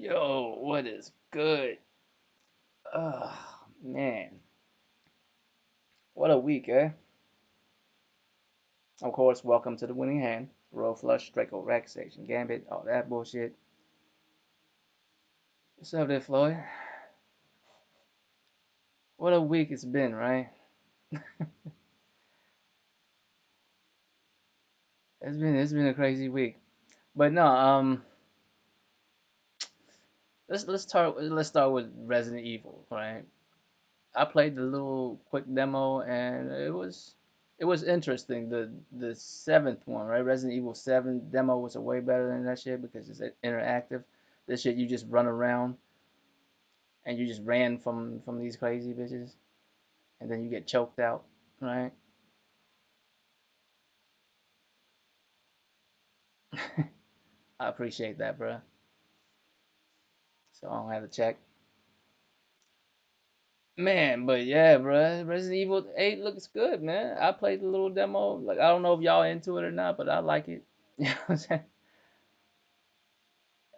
Yo, what is good? Oh, man. What a week, eh? Of course, welcome to the winning hand. Roll flush, Draco, rack, station, gambit, all that bullshit. What's up there, Floyd? What a week it's been, right? It's been a crazy week. But no, let's start with Resident Evil, right? I played the little quick demo and it was interesting. The seventh one, right? Resident Evil 7 demo was a way better than that shit because it's interactive. This shit you just run around and you just ran from these crazy bitches and then you get choked out, right? I appreciate that, bro. So I don't have to check. Man, but yeah, bro, Resident Evil 8 looks good, man. I played the little demo. Like I don't know if y'all into it or not, but I like it. You know what I'm saying?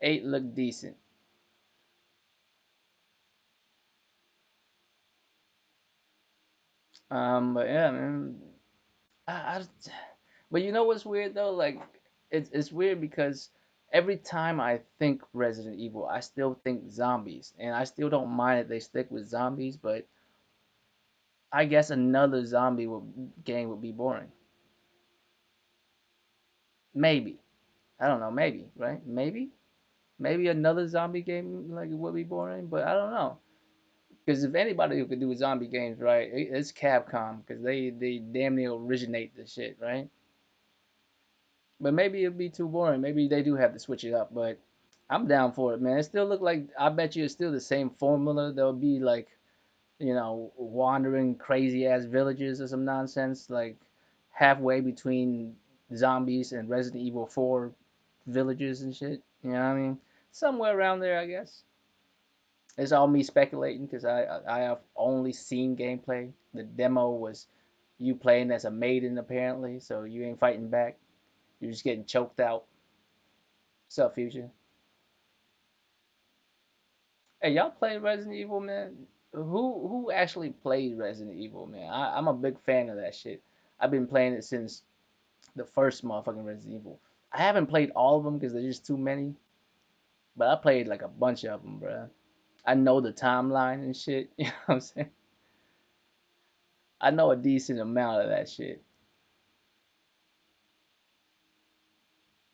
8 looked decent. But yeah, man. I, but you know what's weird though? Like it's weird because every time I think Resident Evil, I still think zombies, and I still don't mind that they stick with zombies. But I guess another game would be boring. Maybe I don't know. Maybe right? Maybe another zombie game like it would be boring, but I don't know. Because if anybody who could do zombie games right, it's Capcom because they damn near originate the shit, right? But maybe it'd be too boring. Maybe they do have to switch it up. But I'm down for it, man. It still look like I bet you it's still the same formula. There'll be like wandering crazy ass villages or some nonsense like halfway between zombies and Resident Evil 4 villages and shit. You know what I mean? Somewhere around there, I guess. It's all me speculating because I have only seen gameplay. The demo was you playing as a maiden apparently, so you ain't fighting back. You're just getting choked out. What's up, Future? Hey, y'all play Resident Evil, man? Who actually played Resident Evil, man? I'm a big fan of that shit. I've been playing it since the first motherfucking Resident Evil. I haven't played all of them because there's just too many, but I played like a bunch of them, bro. I know the timeline and shit. You know what I'm saying? I know a decent amount of that shit.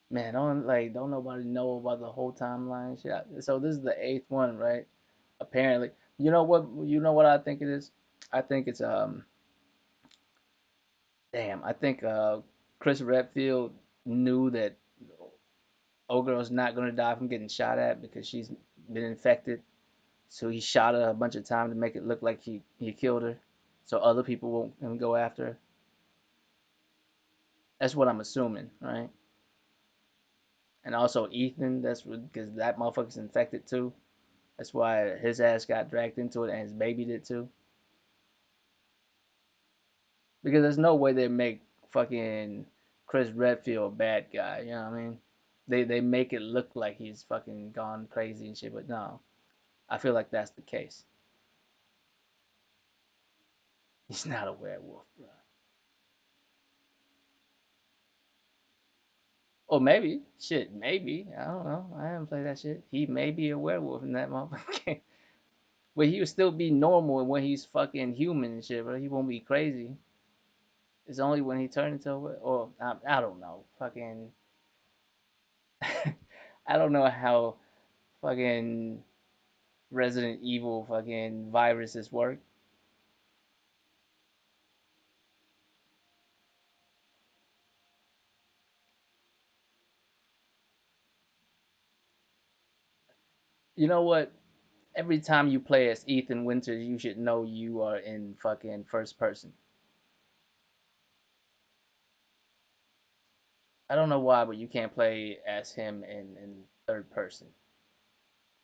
Man, don't nobody know about the whole timeline shit. So this is the eighth one, right? Apparently, you know what I think it is. I think it's damn. I think Chris Redfield knew that old girl's not gonna die from getting shot at because she's been infected. So he shot her a bunch of times to make it look like he killed her, so other people won't go after her. That's what I'm assuming, right? And also Ethan, that's because that motherfucker's infected too. That's why his ass got dragged into it and his baby did too. Because there's no way they make fucking Chris Redfield a bad guy. You know what I mean? They make it look like he's fucking gone crazy and shit, but no, I feel like that's the case. He's not a werewolf, bro. Or maybe, shit, maybe I don't know. I haven't played that shit. He may be a werewolf in that motherfucker. But he would still be normal when he's fucking human and shit, bro. He won't be crazy. It's only when he turned into a or I don't know. Fucking I don't know how fucking Resident Evil fucking viruses work. You know what? Every time you play as Ethan Winters, you should know you are in fucking first person. I don't know why, but you can't play as him in third person.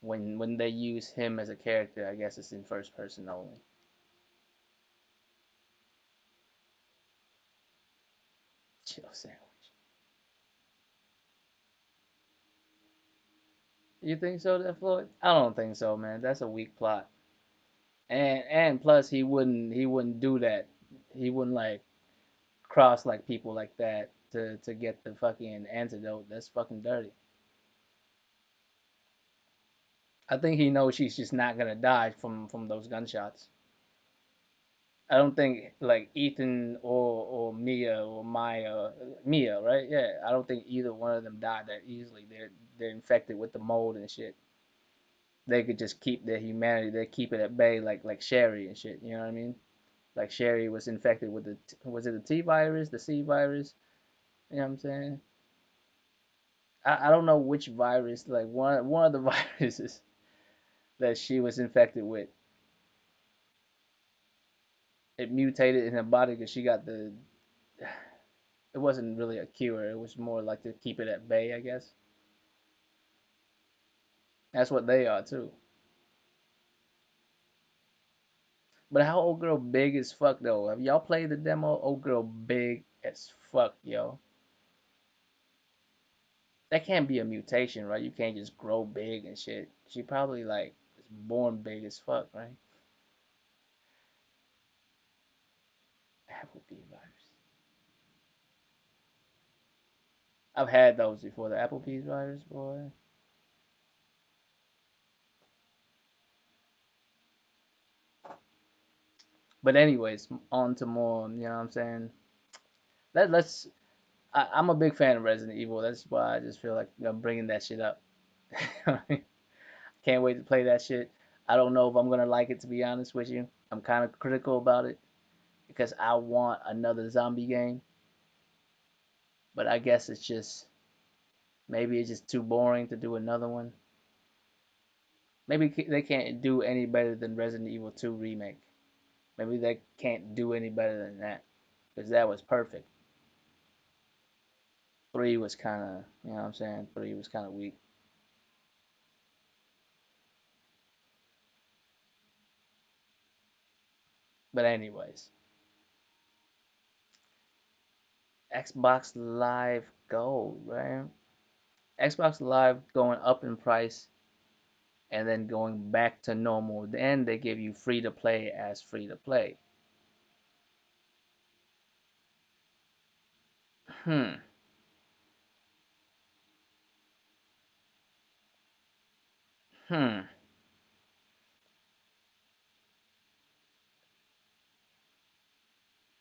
When they use him as a character, I guess it's in first person only. Chill sandwich. You think so, that Floyd? I don't think so, man. That's a weak plot. And plus he wouldn't do that. He wouldn't like cross like people like that to get the fucking antidote. That's fucking dirty. I think he knows she's just not gonna die from those gunshots. I don't think like Ethan or Mia or Mia, right? Yeah, I don't think either one of them died that easily. They're infected with the mold and shit. They could just keep their humanity. They keep it at bay, like Sherry and shit. You know what I mean? Like Sherry was infected with was it the T virus, the C virus? You know what I'm saying? I don't know which virus. Like one of the viruses that she was infected with, it mutated in her body because she got the. It wasn't really a cure. It was more like to keep it at bay, I guess. That's what they are too. But how old girl big as fuck though? Have y'all played the demo? Old girl big as fuck, yo. That can't be a mutation, right? You can't just grow big and shit. She probably like was born big as fuck, right? Applebee virus. I've had those before. The Applebee's virus, boy. But anyways, on to more. You know what I'm saying? Let's. I'm a big fan of Resident Evil. That's why I just feel like I'm bringing that shit up. Can't wait to play that shit. I don't know if I'm gonna like it, to be honest with you. I'm kind of critical about it because I want another zombie game, but I guess it's just maybe it's just too boring to do another one. Maybe they can't do any better than Resident Evil 2 remake. Maybe they can't do any better than that because that was perfect. 3 was kind of, you know what I'm saying? 3 was kind of weak. But anyways, Xbox Live Gold, right? Xbox Live going up in price and then going back to normal. Then they give you free to play as free to play. Hmm. Hmm.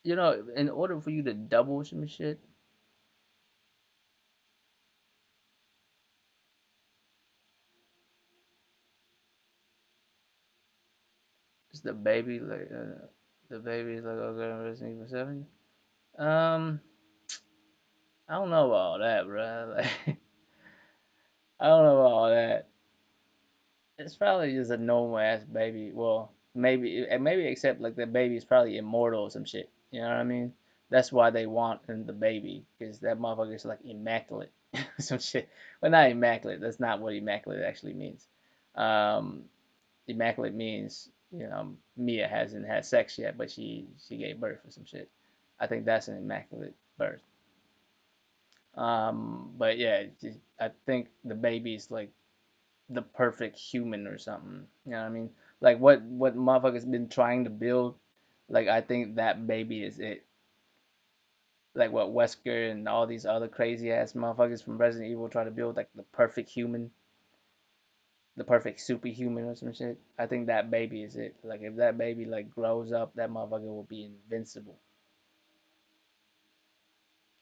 You know, in order for you to double some shit, it's the baby's like okay, Resident Evil 7. Um, I don't know about all that, bro. Like, I don't know about all that. It's probably just a normal ass baby. Well, maybe except like the baby's probably immortal or some shit. You know what I mean? That's why they want the baby because that motherfucker's like immaculate, some shit. Well, not immaculate. That's not what immaculate actually means. Um, immaculate means Mia hasn't had sex yet, but she gave birth or some shit. I think that's an immaculate birth. But yeah, I think the baby's like the perfect human or something. You know what I mean? Like what motherfuckers been trying to build. Like I think that baby is it. Like what Wesker and all these other crazy ass motherfuckers from Resident Evil try to build like the perfect human, the perfect superhuman or some shit. I think that baby is it. Like if that baby like grows up, that motherfucker will be invincible.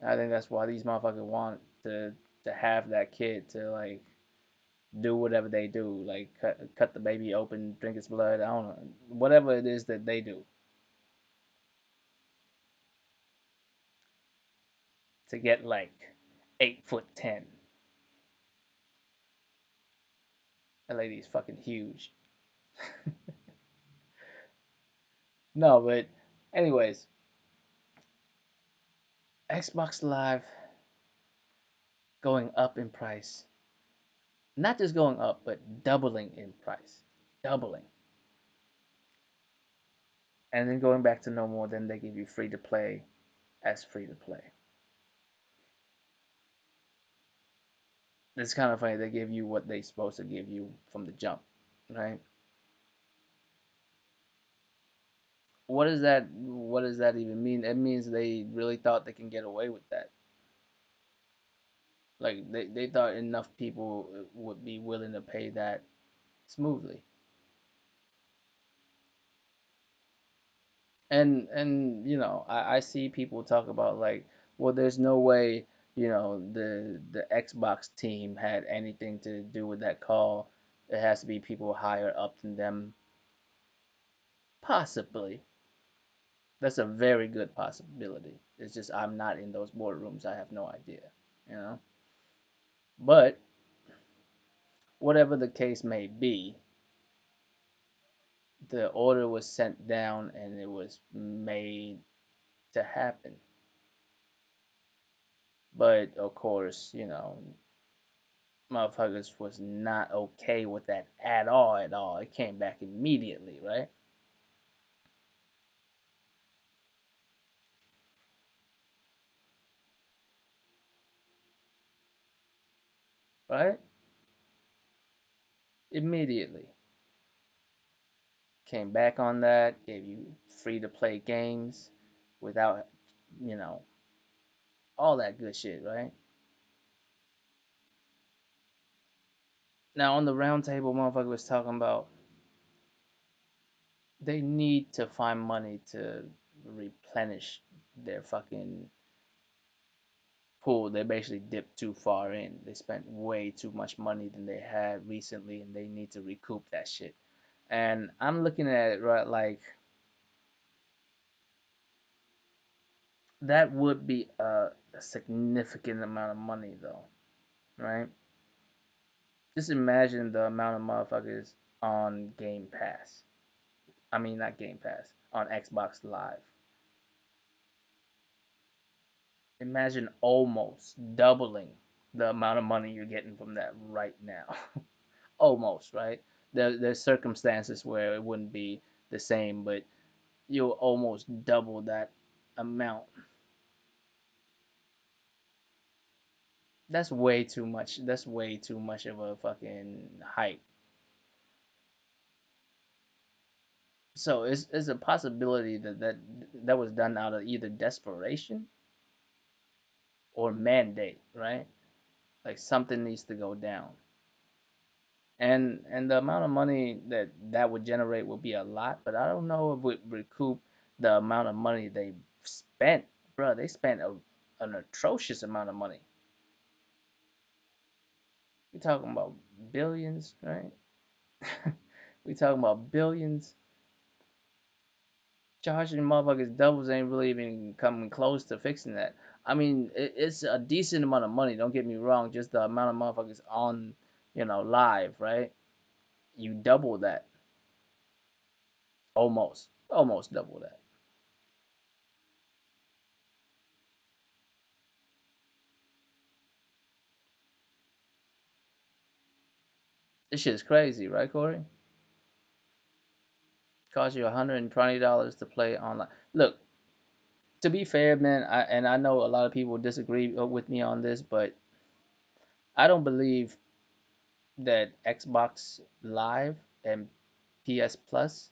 I think that's why these motherfuckers want to have that kid to like do whatever they do, like cut the baby open, drink its blood. I don't know, whatever it is that they do to get like 8'10". That lady's fucking huge. No, but anyways, Xbox Live going up in price. Not just going up, but doubling in price. Doubling. And then going back to no more, then they give you free to play as free to play. It's kind of funny they give you what they supposed to give you from the jump, right? What does that even mean? It means they really thought they can get away with that. Like they thought enough people would be willing to pay that smoothly. And I see people talk about like, well, there's no way, the Xbox team had anything to do with that call. It has to be people higher up than them. Possibly. That's a very good possibility. It's just I'm not in those boardrooms. I have no idea, you know. But whatever the case may be, the order was sent down and it was made to happen. But of course, motherfuckers was not okay with that at all, at all. It came back immediately, right? Right? Immediately. Came back on that, gave you free to play games without, you know, all that good shit, right? Now on the round table, motherfucker was talking about they need to find money to replenish their fucking pool. They basically dipped too far in. They spent way too much money than they had recently, and they need to recoup that shit. And I'm looking at it right like that would be a significant amount of money though, right? Just imagine the amount of motherfuckers on Game Pass. I mean, not Game Pass, on Xbox Live. Imagine almost doubling the amount of money you're getting from that right now. Almost, right? There's circumstances where it wouldn't be the same, but you'll almost double that amount. That's way too much. That's way too much of a fucking hype. So it's a possibility that was done out of either desperation or mandate, right? Like something needs to go down. And the amount of money that would generate would be a lot, but I don't know if it would recoup the amount of money they spent. Bro, they spent an atrocious amount of money. We talking about billions, right? We talking about billions. Charging motherfuckers doubles ain't really even coming close to fixing that. I mean, it's a decent amount of money. Don't get me wrong. Just the amount of motherfuckers on, live, right? You double that, almost double that. This shit is crazy, right, Corey? Cost you $120 to play online. Look, to be fair, man, I know a lot of people disagree with me on this, but I don't believe that Xbox Live and PS Plus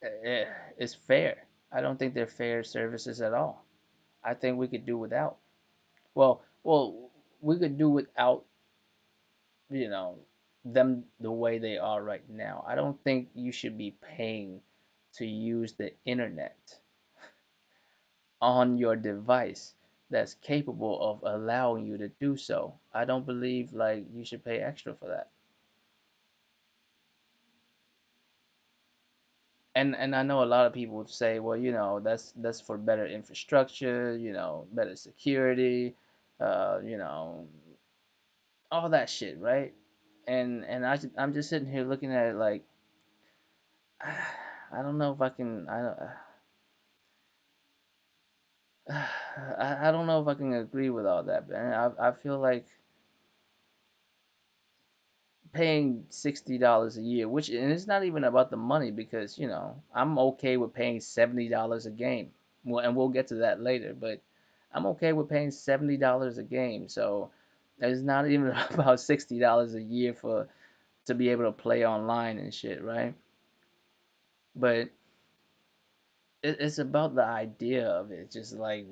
eh, is fair. I don't think they're fair services at all. I think we could do without. Well, we could do without, you know, them the way they are right now. I don't think you should be paying to use the internet on your device that's capable of allowing you to do so. I don't believe like you should pay extra for that. And I know a lot of people say, well, that's for better infrastructure, better security, you know, all that shit, right? And I'm just sitting here looking at it like I don't know if I can I don't know if I can agree with all that, man. I feel like paying $60 a year, which and it's not even about the money because I'm okay with paying $70 a game. Well, and we'll get to that later, but I'm okay with paying $70 a game. So It's not even about $60 a year for to be able to play online and shit, right? But it's about the idea of it. Just like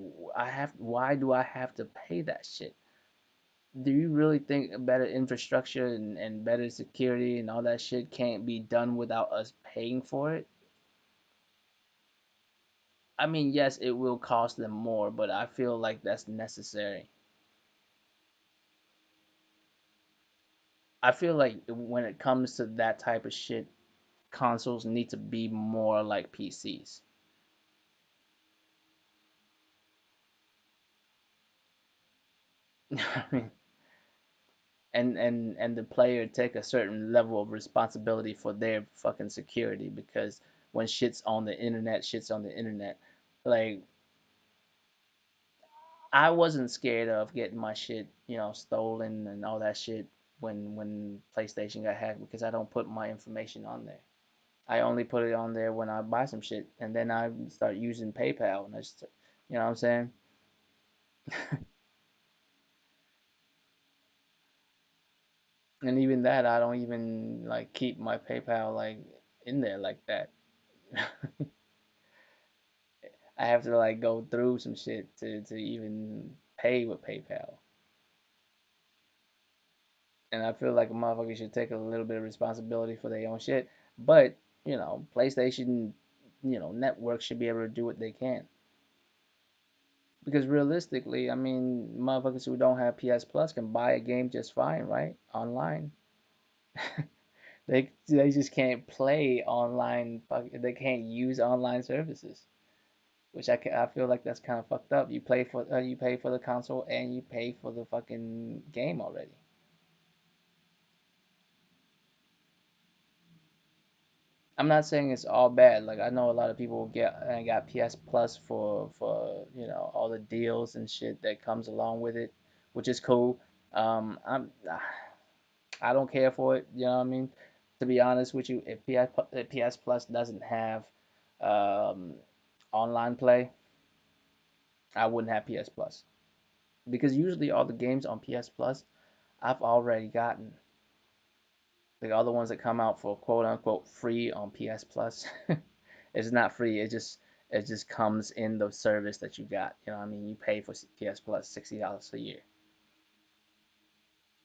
why do I have to pay that shit? Do you really think better infrastructure and better security and all that shit can't be done without us paying for it? I mean, yes, it will cost them more, but I feel like that's necessary. I feel like when it comes to that type of shit, consoles need to be more like PCs. I mean, and the player take a certain level of responsibility for their fucking security because when shit's on the internet, shit's on the internet. Like I wasn't scared of getting my shit, stolen and all that shit when PlayStation got hacked because I don't put my information on there. I only put it on there when I buy some shit, and then I start using PayPal, and I just, you know what I'm saying? And even that, I don't even like keep my PayPal like in there like that. I have to like go through some shit to even pay with PayPal. And I feel like a motherfucker should take a little bit of responsibility for their own shit. But, PlayStation, network should be able to do what they can. Because realistically, I mean, motherfuckers who don't have PS Plus can buy a game just fine, right? Online. They just can't play online. They can't use online services, which I feel like that's kind of fucked up. You pay for the console and you pay for the fucking game already. I'm not saying it's all bad. Like I know a lot of people got PS Plus for all the deals and shit that comes along with it, which is cool. I don't care for it. You know what I mean? To be honest with you, if PS Plus doesn't have um, online play, I wouldn't have PS Plus because usually all the games on PS Plus I've already gotten. Like all the ones that come out for quote unquote free on PS Plus, it's not free. It just comes in the service that you got. You know what I mean? You pay for PS Plus $60 a year.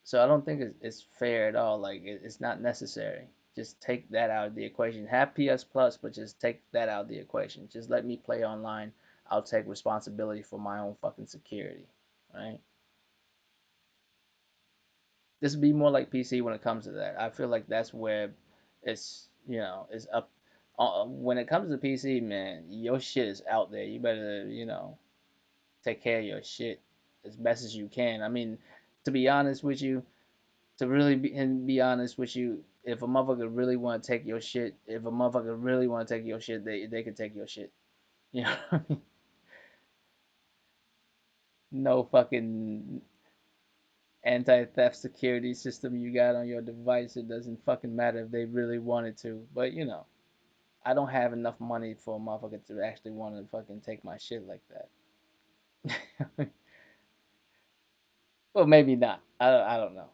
So I don't think it's fair at all. Like it's not necessary. Just take that out of the equation. Have PS Plus, but just take that out of the equation. Just let me play online. I'll take responsibility for my own fucking security. Right? This would be more like PC when it comes to that. I feel like that's where it's up. When it comes to PC, man, your shit is out there. You better, take care of your shit as best as you can. I mean, to be honest with you, to really be honest with you, if a motherfucker really want to take your shit, if a motherfucker really want to take your shit, they can take your shit. You know, what I mean? No fucking anti-theft security system you got on your device. It doesn't fucking matter if they really wanted to. But I don't have enough money for a motherfucker to actually want to fucking take my shit like that. Well, maybe not. I don't know.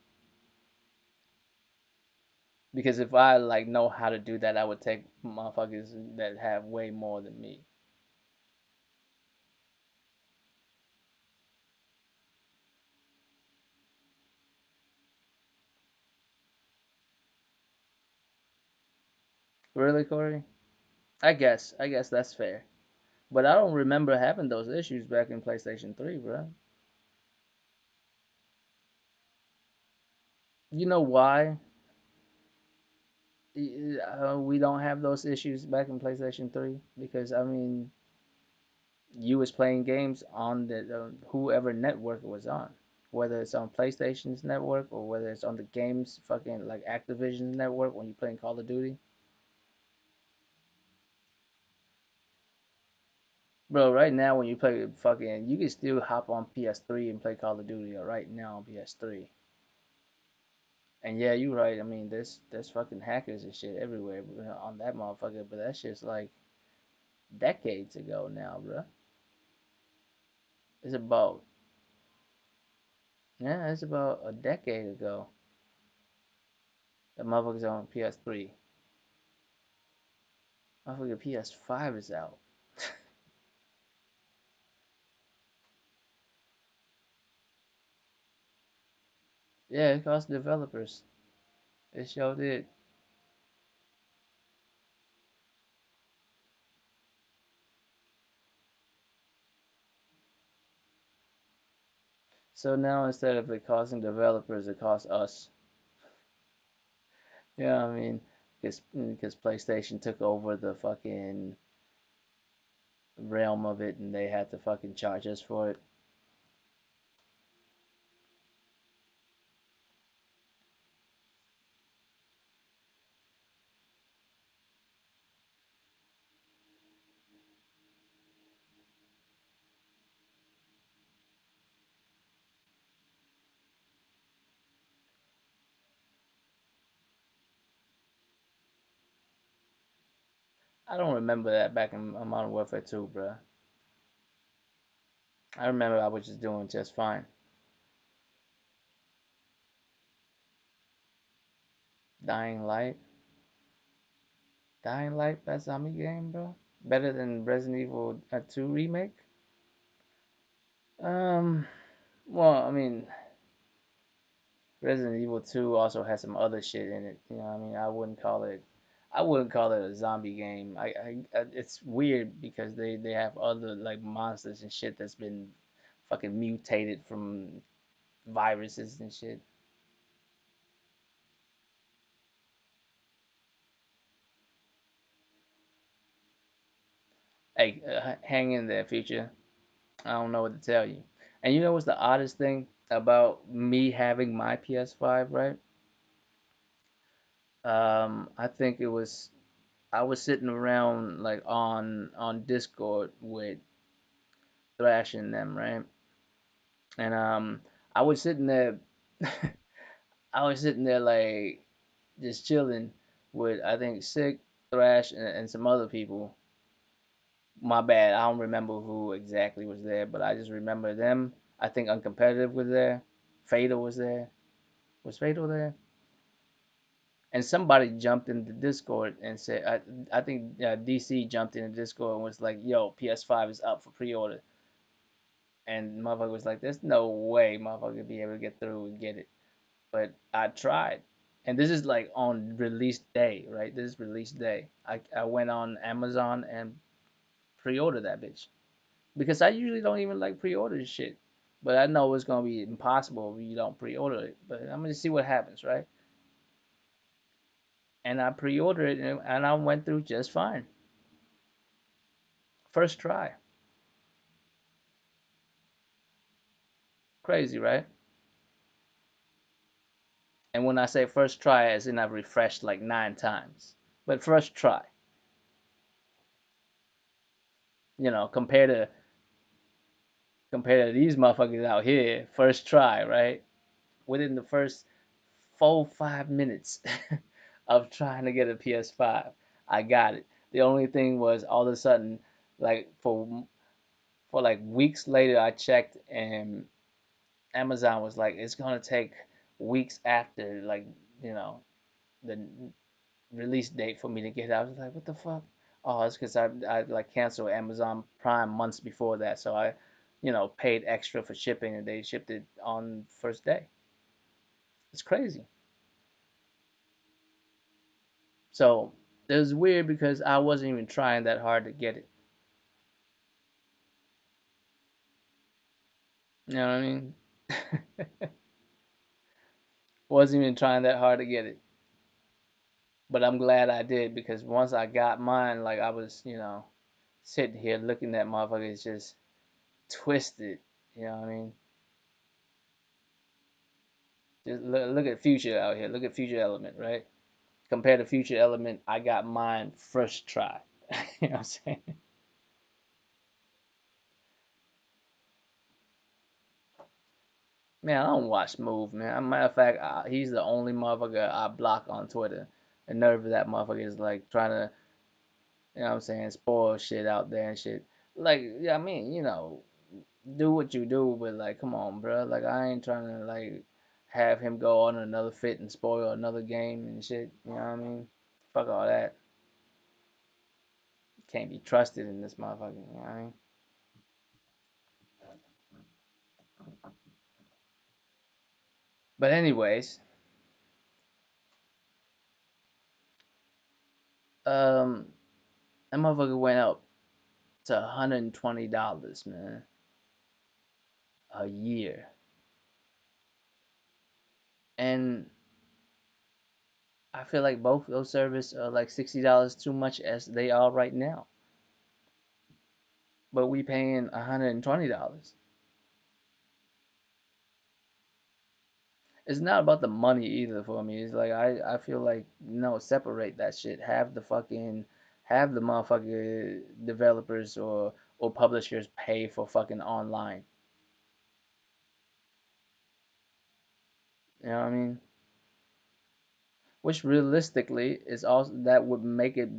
Because if I like know how to do that, I would take motherfuckers that have way more than me. Really, Corey? I guess that's fair. But I don't remember having those issues back in PlayStation 3, bro. You know why we don't have those issues back in PlayStation 3? Because I mean, you was playing games on the whoever network it was on, whether it's on PlayStation's network or whether it's on the games fucking like Activision's network when you playing Call of Duty. Bro, right now when you play fucking, you can still hop on PS3 and play Call of Duty right now on PS3. And yeah, you're right. I mean, there's fucking hackers and shit everywhere on that motherfucker, but that shit's like decades ago now, bro. It's about Yeah, it's about a decade ago. The motherfucker's on PS3. Motherfucker PS5 is out. Yeah, it cost developers. It sure did. So now instead of it costing developers, it costs us. Yeah, I mean, because PlayStation took over the fucking realm of it, and they had to fucking charge us for it. I don't remember that back in Modern Warfare 2, bro. I remember I was just doing just fine. Dying Light, Dying Light, best zombie game, bro. Better than Resident Evil 2 remake. Um, well, I mean, Resident Evil 2 also has some other shit in it. You know, what I mean, I wouldn't call it a zombie game. It's weird because they have other like monsters and shit that's been fucking mutated from viruses and shit. Hey, hang in there, future. I don't know what to tell you. And you know what's the oddest thing about me having my PS5, right? I think it was I was sitting around like on Discord with Thrash and them, right? And I was sitting there, I was sitting there like just chilling with I think Sick, Thrash, and some other people. My bad, I don't remember who exactly was there, but I just remember them. I think Uncompetitive was there, Fatal was there. Was Fatal there? And somebody jumped in the Discord and said, I think DC jumped in the Discord and was like, "Yo, PS5 is up for pre-order." And motherfucker was like, "There's no way motherfucker could be able to get through and get it." But I tried, and this is like on release day, right? This is release day. I went on Amazon and pre-ordered that bitch because I usually don't even like pre-order shit, but I know it's gonna be impossible if you don't pre-order it. But I'm gonna see what happens, right? And I pre-ordered it, and I went through just fine. First try. Crazy, right? And when I say first try, as in I've refreshed like 9 times. But first try, compared to these motherfuckers out here, first try, right? Within the first 4 5 minutes of trying to get a PS5, I got it. The only thing was all of a sudden, like for like weeks later, I checked and Amazon was like, it's gonna take weeks after like you know the release date for me to get it. I was like, what the fuck? Oh, it's because I like canceled Amazon Prime months before that, so I, paid extra for shipping, and they shipped it on first day. It's crazy. So it was weird because I wasn't even trying that hard to get it. You know what I mean? Wasn't even trying that hard to get it. But I'm glad I did because once I got mine, like I was, sitting here looking at motherfuckers just twisted. You know what I mean? Just look at Future out here. Look at Future Element, right? Compared to Future Element, I got mine first try. You know what I'm saying? Man, I don't watch Move, man. Matter of fact, he's the only motherfucker I block on Twitter. The nerve of that motherfucker is like trying to, you know what I'm saying, spoil shit out there and shit. Like, yeah, I mean, do what you do, but like, come on, bro. Like, I ain't trying to like have him go on another fit and spoil another game and shit. You know what I mean? Fuck all that. Can't be trusted in this motherfucker. You know what I mean? But anyways, um, that motherfucker went up to $120, man, a year, and I feel like both those services are like $60 too much as they are right now. But we paying $120. It's not about the money either for me. It's like I feel like no, separate that shit. Have the motherfucker developers or publishers pay for fucking online. You know what I mean? Which realistically is also that would make it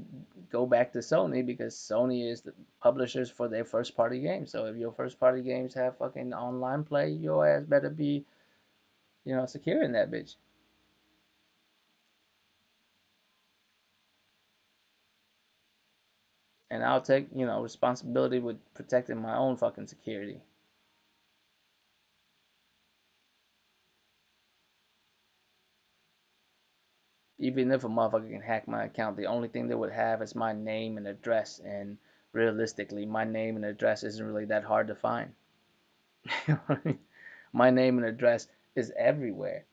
go back to Sony because Sony is the publishers for their first party games. So if your first party games have fucking online play, your ass better be, secure in that bitch. And I'll take, responsibility with protecting my own fucking security. Even if a motherfucker can hack my account, the only thing they would have is my name and address. And realistically, my name and address isn't really that hard to find. My name and address is everywhere.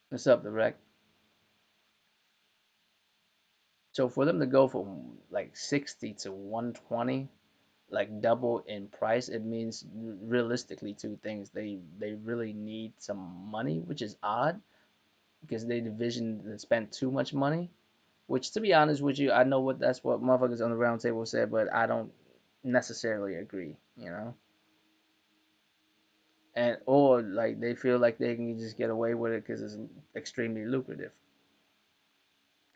What's up, direct? So for them to go from like 60 to 120, like double in price, it means realistically two things. They really need some money, which is odd because they division and spent too much money. Which, to be honest with you, I know that's what motherfuckers on the round table said, but I don't necessarily agree. And or like they feel like they can just get away with it because it's extremely lucrative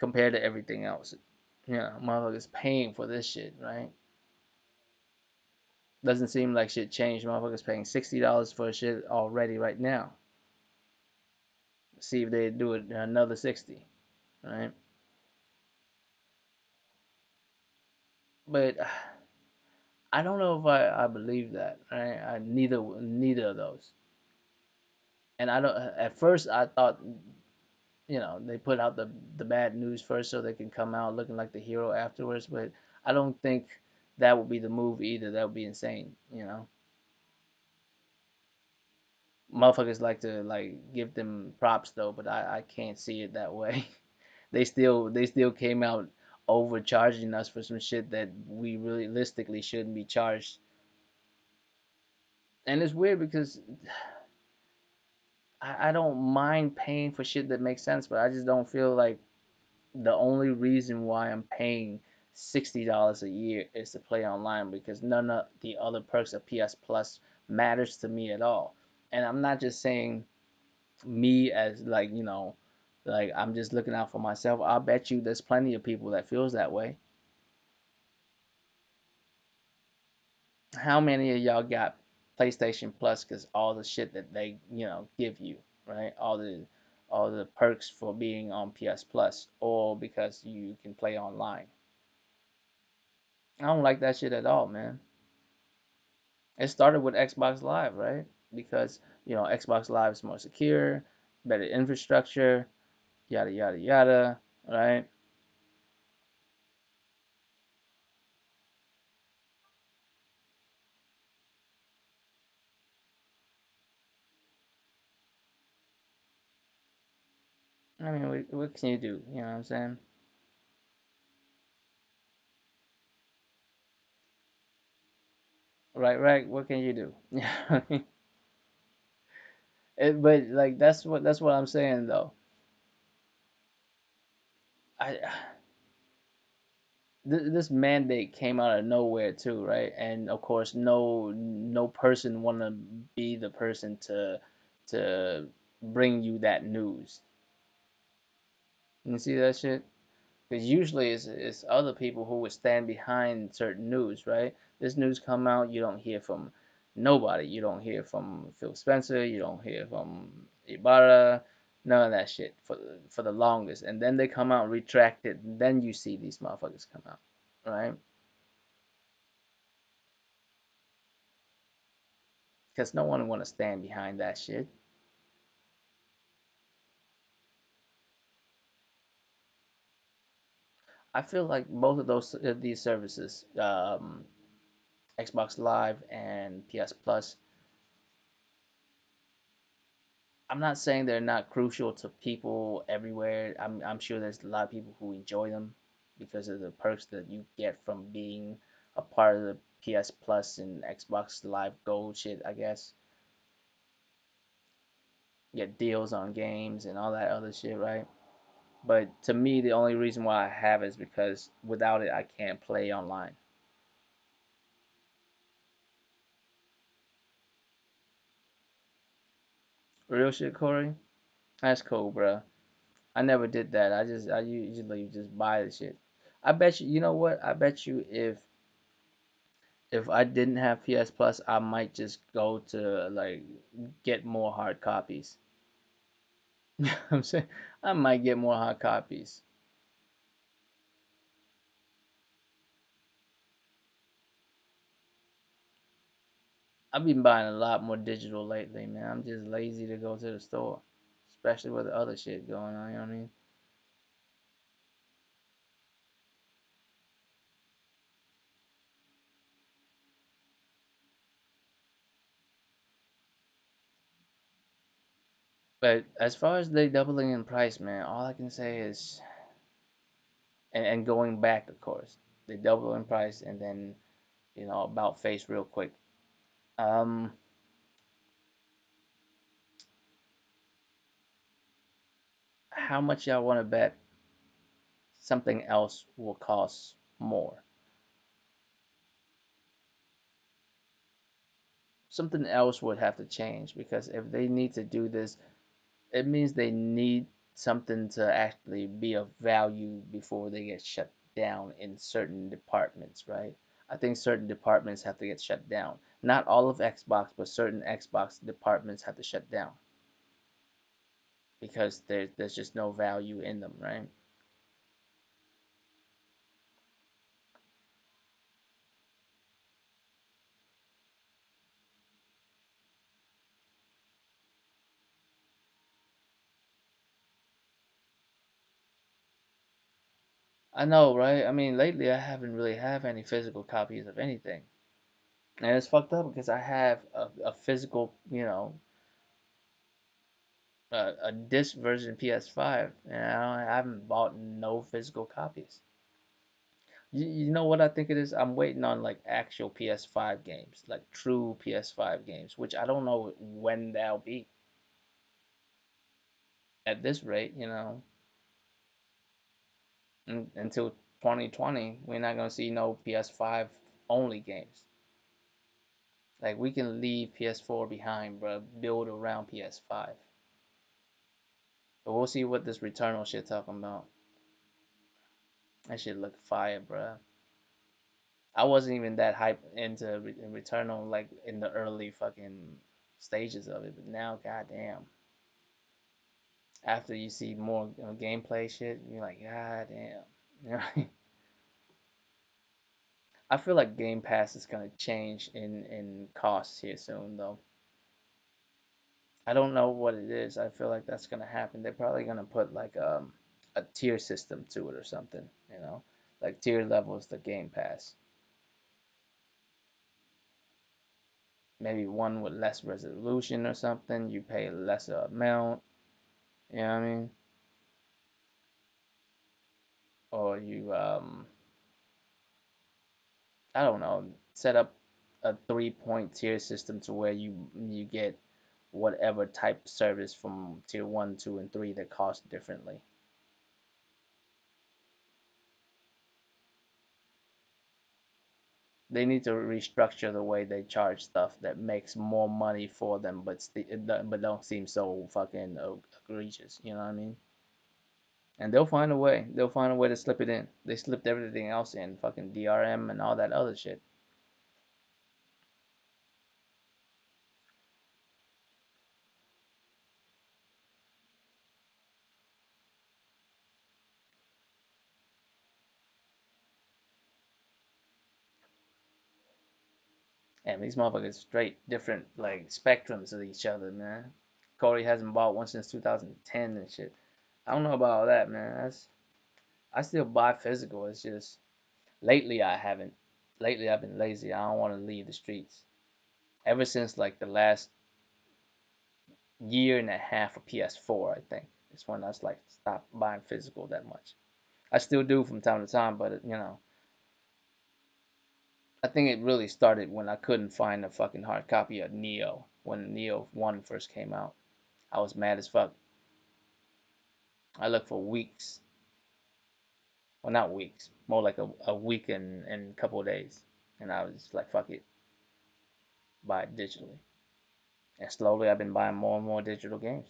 compared to everything else. Motherfuckers paying for this shit, right? Doesn't seem like shit changed. Motherfuckers paying $60 for shit already right now. See if they do it another 60, right? But I don't know if I believe that. Right? Neither of those. And I don't. At first, I thought they put out the bad news first so they can come out looking like the hero afterwards. But I don't think that would be the move either. That would be insane. Motherfuckers like to like give them props though, but I can't see it that way. They still came out overcharging us for some shit that we realistically shouldn't be charged. And it's weird because I don't mind paying for shit that makes sense, but I just don't feel like the only reason why I'm paying $60 a year is to play online because none of the other perks of PS Plus matters to me at all. And I'm not just saying me as like, like I'm just looking out for myself. I'll bet you there's plenty of people that feels that way. How many of y'all got PlayStation Plus because all the shit that they give you, right? All the perks for being on PS Plus, or because you can play online. I don't like that shit at all, man. It started with Xbox Live, right? Because Xbox Live is more secure, better infrastructure, yada yada yada, right? I mean, what can you do? You know what I'm saying? Right, right. What can you do? Yeah, but like that's what I'm saying though. I this mandate came out of nowhere too, right? And of course, no person want to be the person to bring you that news. You see that shit? Because usually it's other people who would stand behind certain news, right? This news come out, you don't hear from nobody. You don't hear from Phil Spencer. You don't hear from Ibarra. None of that shit for the longest. And then they come out retracted. And then you see these motherfuckers come out, right? Because no one want to stand behind that shit. I feel like both of these services, Xbox Live and PS Plus, I'm not saying they're not crucial to people everywhere. I'm sure there's a lot of people who enjoy them because of the perks that you get from being a part of the PS Plus and Xbox Live Gold shit, I guess. You get deals on games and all that other shit, right? But to me, the only reason why I have it is because without it, I can't play online. Real shit, Corey? That's cool, bro. I never did that. I usually just buy the shit. I bet you. You know what? I bet you if I didn't have PS Plus, I might just go to like get more hard copies. I'm saying I might get more hard copies. I've been buying a lot more digital lately, man. I'm just lazy to go to the store, especially with the other shit going on. You know what I mean? But as far as they doubling in price, man, all I can say is, and going back, of course, they double in price, and then about face real quick. Um, how much y'all want to bet something else will cost more? Something else would have to change because if they need to do this, it means they need something to actually be of value before they get shut down in certain departments, right? I think certain departments have to get shut down. Not all of Xbox, but certain Xbox departments have to shut down because there's just no value in them, right? I know, right? I mean, lately I haven't really have any physical copies of anything. And it's fucked up because I have a physical, a disc version PS5, and I haven't bought no physical copies. You know what I think it is? I'm waiting on like actual PS5 games, like true PS5 games, which I don't know when that'll be. At this rate, until 2020, we're not gonna see no PS5 only games. Like we can leave PS4 behind, bro. Build around PS5. But we'll see what this Returnal shit talking about. That shit look fire, bro. I wasn't even that hype into Returnal like in the early fucking stages of it, but now, goddamn, after you see more gameplay shit, you're like, goddamn. You know? I feel like Game Pass is gonna change in costs here soon, though. I don't know what it is. I feel like that's gonna happen. They're probably gonna put like a tier system to it or something, like tier levels the Game Pass. Maybe one with less resolution or something. You pay a lesser amount. You know what I mean? Or you I don't know, set up a 3 point tier system to where you get whatever type of service from tier 1, 2, and 3 that cost differently. They need to restructure the way they charge stuff that makes more money for them, but don't seem so fucking egregious. You know what I mean? And they'll find a way. They'll find a way to slip it in. They slipped everything else in, fucking DRM and all that other shit. And these motherfuckers straight different like spectrums of each other, man. Corey hasn't bought one since 2010 and shit. I don't know about all that, man. I still buy physical. It's just lately I haven't. Lately I've been lazy. I don't want to leave the streets. Ever since like the last year and a half of PS4, I think it's when I like stopped buying physical that much. I still do from time to time, but I think it really started when I couldn't find a fucking hard copy of Neo when Neo 1 first came out. I was mad as fuck. I looked for weeks. Well, not weeks, more like a week and a couple of days. And I was just like, fuck it, buy it digitally. And slowly I've been buying more and more digital games.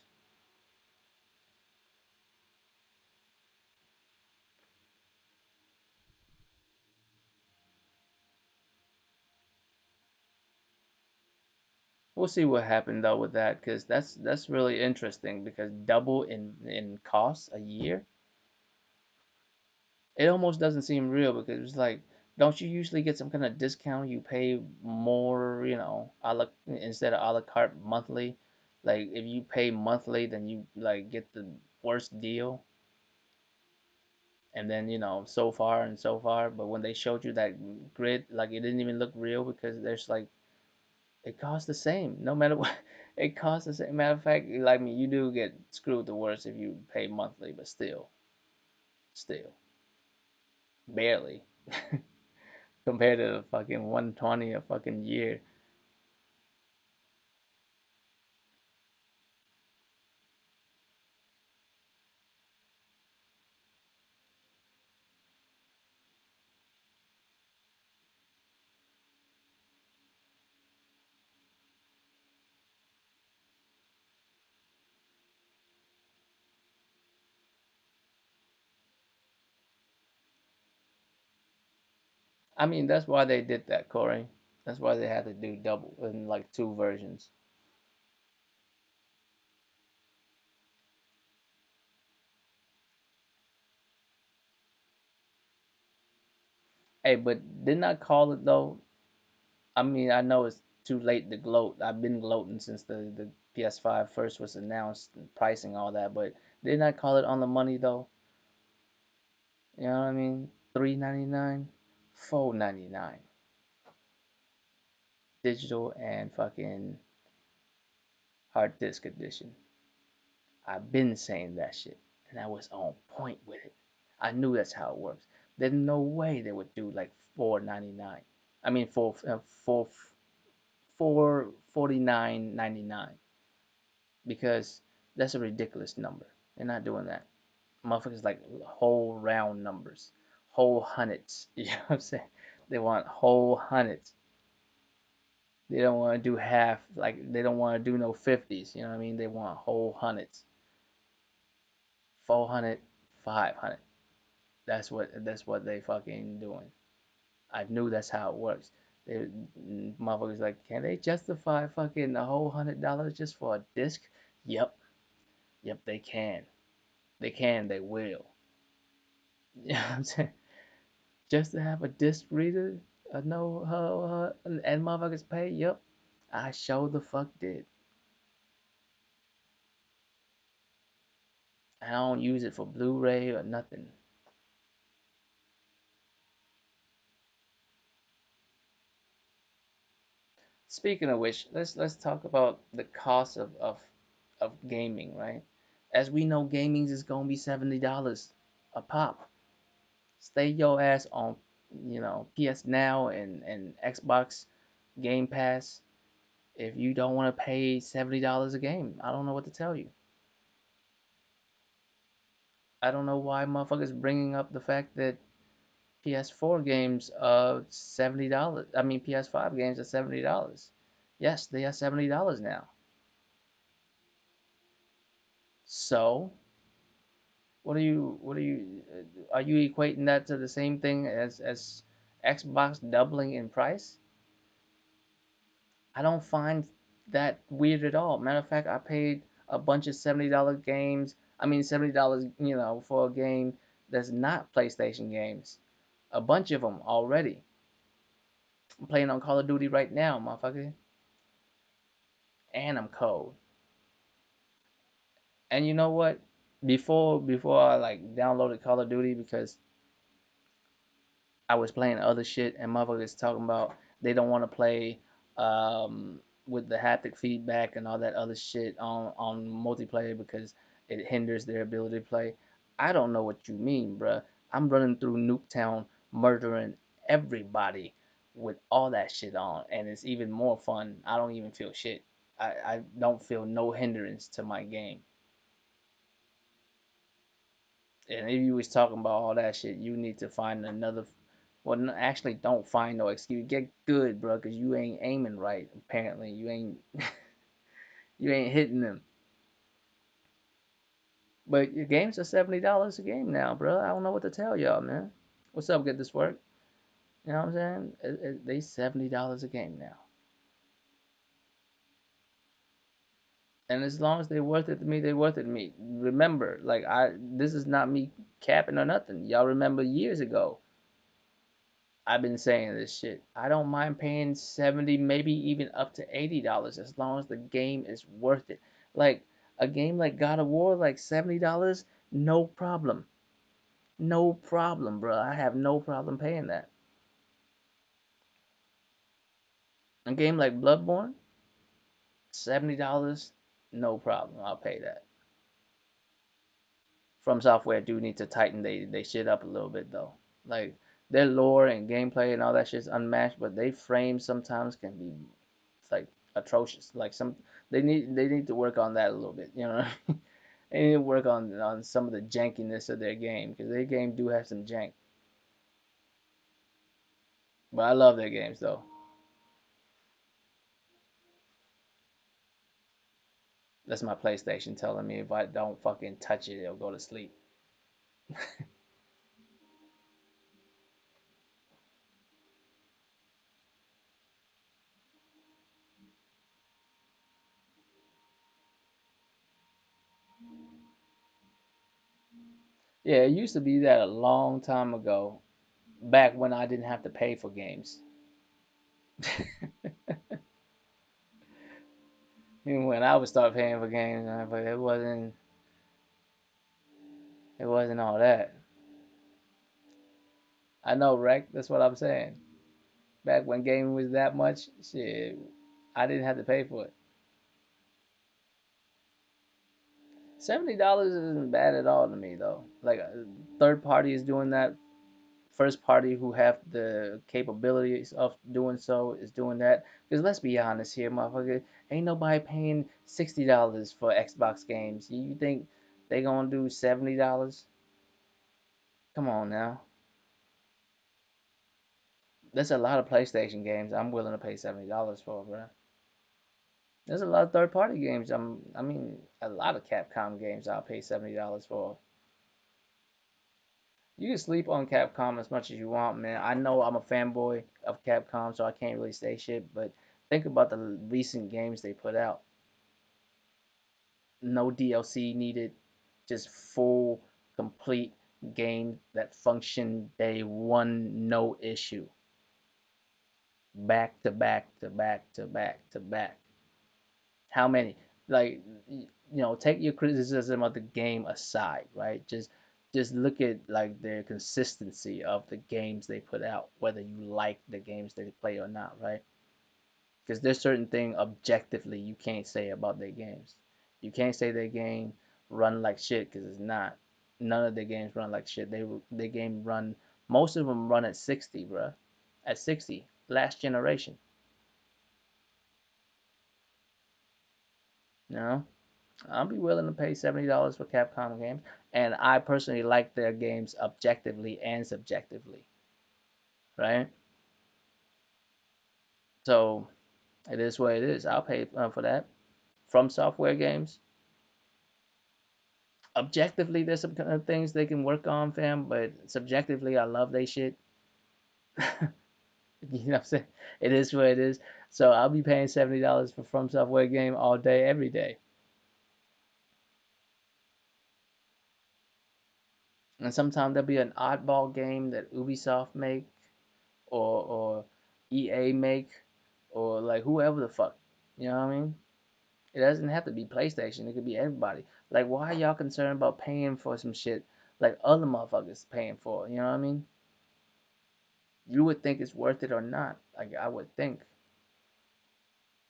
We'll see what happened though with that, because that's really interesting. Because double in cost a year, it almost doesn't seem real. Because it's like, don't you usually get some kind of discount? You pay more, instead of a la carte monthly. Like if you pay monthly, then you like get the worst deal. And then so far and so far. But when they showed you that grid, like it didn't even look real because there's like it costs the same no matter what. It costs the same. Matter of fact, like me, you do get screwed the worst if you pay monthly, but still, barely compared to the fucking 120 a fucking year. I mean, that's why they did that, Corey. That's why they had to do double in like two versions. Hey, but didn't I call it though? I mean, I know it's too late to gloat. I've been gloating since the PS5 first was announced, and pricing all that. But didn't I call it on the money though? You know what I mean? 399, 499, digital and fucking hard disk edition. I've been saying that shit, and I was on point with it. I knew that's how it works. There's no way they would do like 499. I mean, four 49.99, because that's a ridiculous number. They're not doing that. Motherfuckers like whole round numbers, whole hundreds. You know what I'm saying? They want whole hundreds. They don't want to do half, like they don't want to do no 50s. You know what I mean? They want whole hundreds, 400, 500. That's what they fucking doing. I knew that's how it works. They motherfuckers like, can they justify fucking a whole $100 just for a disc? Yep, yep, they can. They can. They will. You know what I'm saying? Just to have a disc reader, no, and motherfuckers pay. Yep, I sure the fuck did. I don't use it for Blu-ray or nothing. Speaking of which, let's talk about the cost of gaming, right? As we know, gaming is gonna be $70 a pop. Stay your ass on, PS Now and Xbox Game Pass if you don't want to pay $70 a game. I don't know what to tell you. I don't know why motherfuckers bringing up the fact that PS4 games are $70. I mean PS5 games are $70. Yes, they are $70 now. So are you equating that to the same thing as Xbox doubling in price? I don't find that weird at all. Matter of fact, I paid a bunch of $70 games. I mean $70, for a game that's not PlayStation games. A bunch of them already. I'm playing on Call of Duty right now, motherfucker, and I'm cold. And you know what? Before I like downloaded Call of Duty because I was playing other shit and motherfuckers talking about they don't want to play with the haptic feedback and all that other shit on multiplayer because it hinders their ability to play. I don't know what you mean, bruh. I'm running through Nuketown murdering everybody with all that shit on, and it's even more fun. I don't even feel shit. I don't feel no hindrance to my game. And if you was talking about all that shit, you need to find another. Well, actually, don't find no excuse. Get good, bro, cause you ain't aiming right. Apparently, you ain't you ain't hitting them. But your games are $70 a game now, bro. I don't know what to tell y'all, man. What's up? Get this work? You know what I'm saying? They $70 a game now, and as long as they're worth it to me, they're worth it to me. Remember, like this is not me capping or nothing. Y'all remember years ago I've been saying this shit. I don't mind paying 70, maybe even up to $80 as long as the game is worth it. Like a game like God of War, like $70, no problem. No problem, bro. I have no problem paying that. A game like Bloodborne, $70, no problem. I'll pay that. From Software do need to tighten they shit up a little bit though. Like their lore and gameplay and all that shit's unmatched, but they frames sometimes can be like atrocious. Like they need to work on that a little bit. They need to work on some of the jankiness of their game because their game do have some jank. But I love their games though. That's my PlayStation telling me if I don't fucking touch it, it'll go to sleep. Yeah, it used to be that a long time ago, back when I didn't have to pay for games. Even when I would start paying for games, but it wasn't all that. I know, Rec. That's what I'm saying. Back when gaming was that much, shit, I didn't have to pay for it. $70 isn't bad at all to me though. Like third party is doing that. First party who have the capabilities of doing so is doing that. Because let's be honest here, motherfucker, ain't nobody paying $60 for Xbox games. You think they gonna do $70? Come on now. There's a lot of PlayStation games I'm willing to pay $70 for, bro. There's a lot of third party games. I mean, a lot of Capcom games I'll pay $70 for. You can sleep on Capcom as much as you want, man. I know I'm a fanboy of Capcom, so I can't really say shit, but think about the recent games they put out. No DLC needed, just full, complete game that function day one, no issue. Back to back to back to back to back. How many? Like, take your criticism of the game aside, right? Just look at like their consistency of the games they put out, whether you like the games they play or not, right? Because there's certain thing objectively you can't say about their games. You can't say their game run like shit because it's not. None of their games run like shit. Their game run. Most of them run at 60, bruh. At 60, last generation. You know, I'll be willing to pay $70 for Capcom games, and I personally like their games objectively and subjectively, right? So it is what it is. I'll pay for that. From Software games, Objectively, there's some kind of things they can work on, fam, but subjectively, I love they shit. You know what I'm saying? It is what it is. So I'll be paying $70 for From Software game all day, every day. And sometimes there'll be an oddball game that Ubisoft make or EA make or like whoever the fuck. You know what I mean? It doesn't have to be PlayStation. It could be everybody. Like, why are y'all concerned about paying for some shit like other motherfuckers paying for? You know what I mean? You would think it's worth it or not. Like, I would think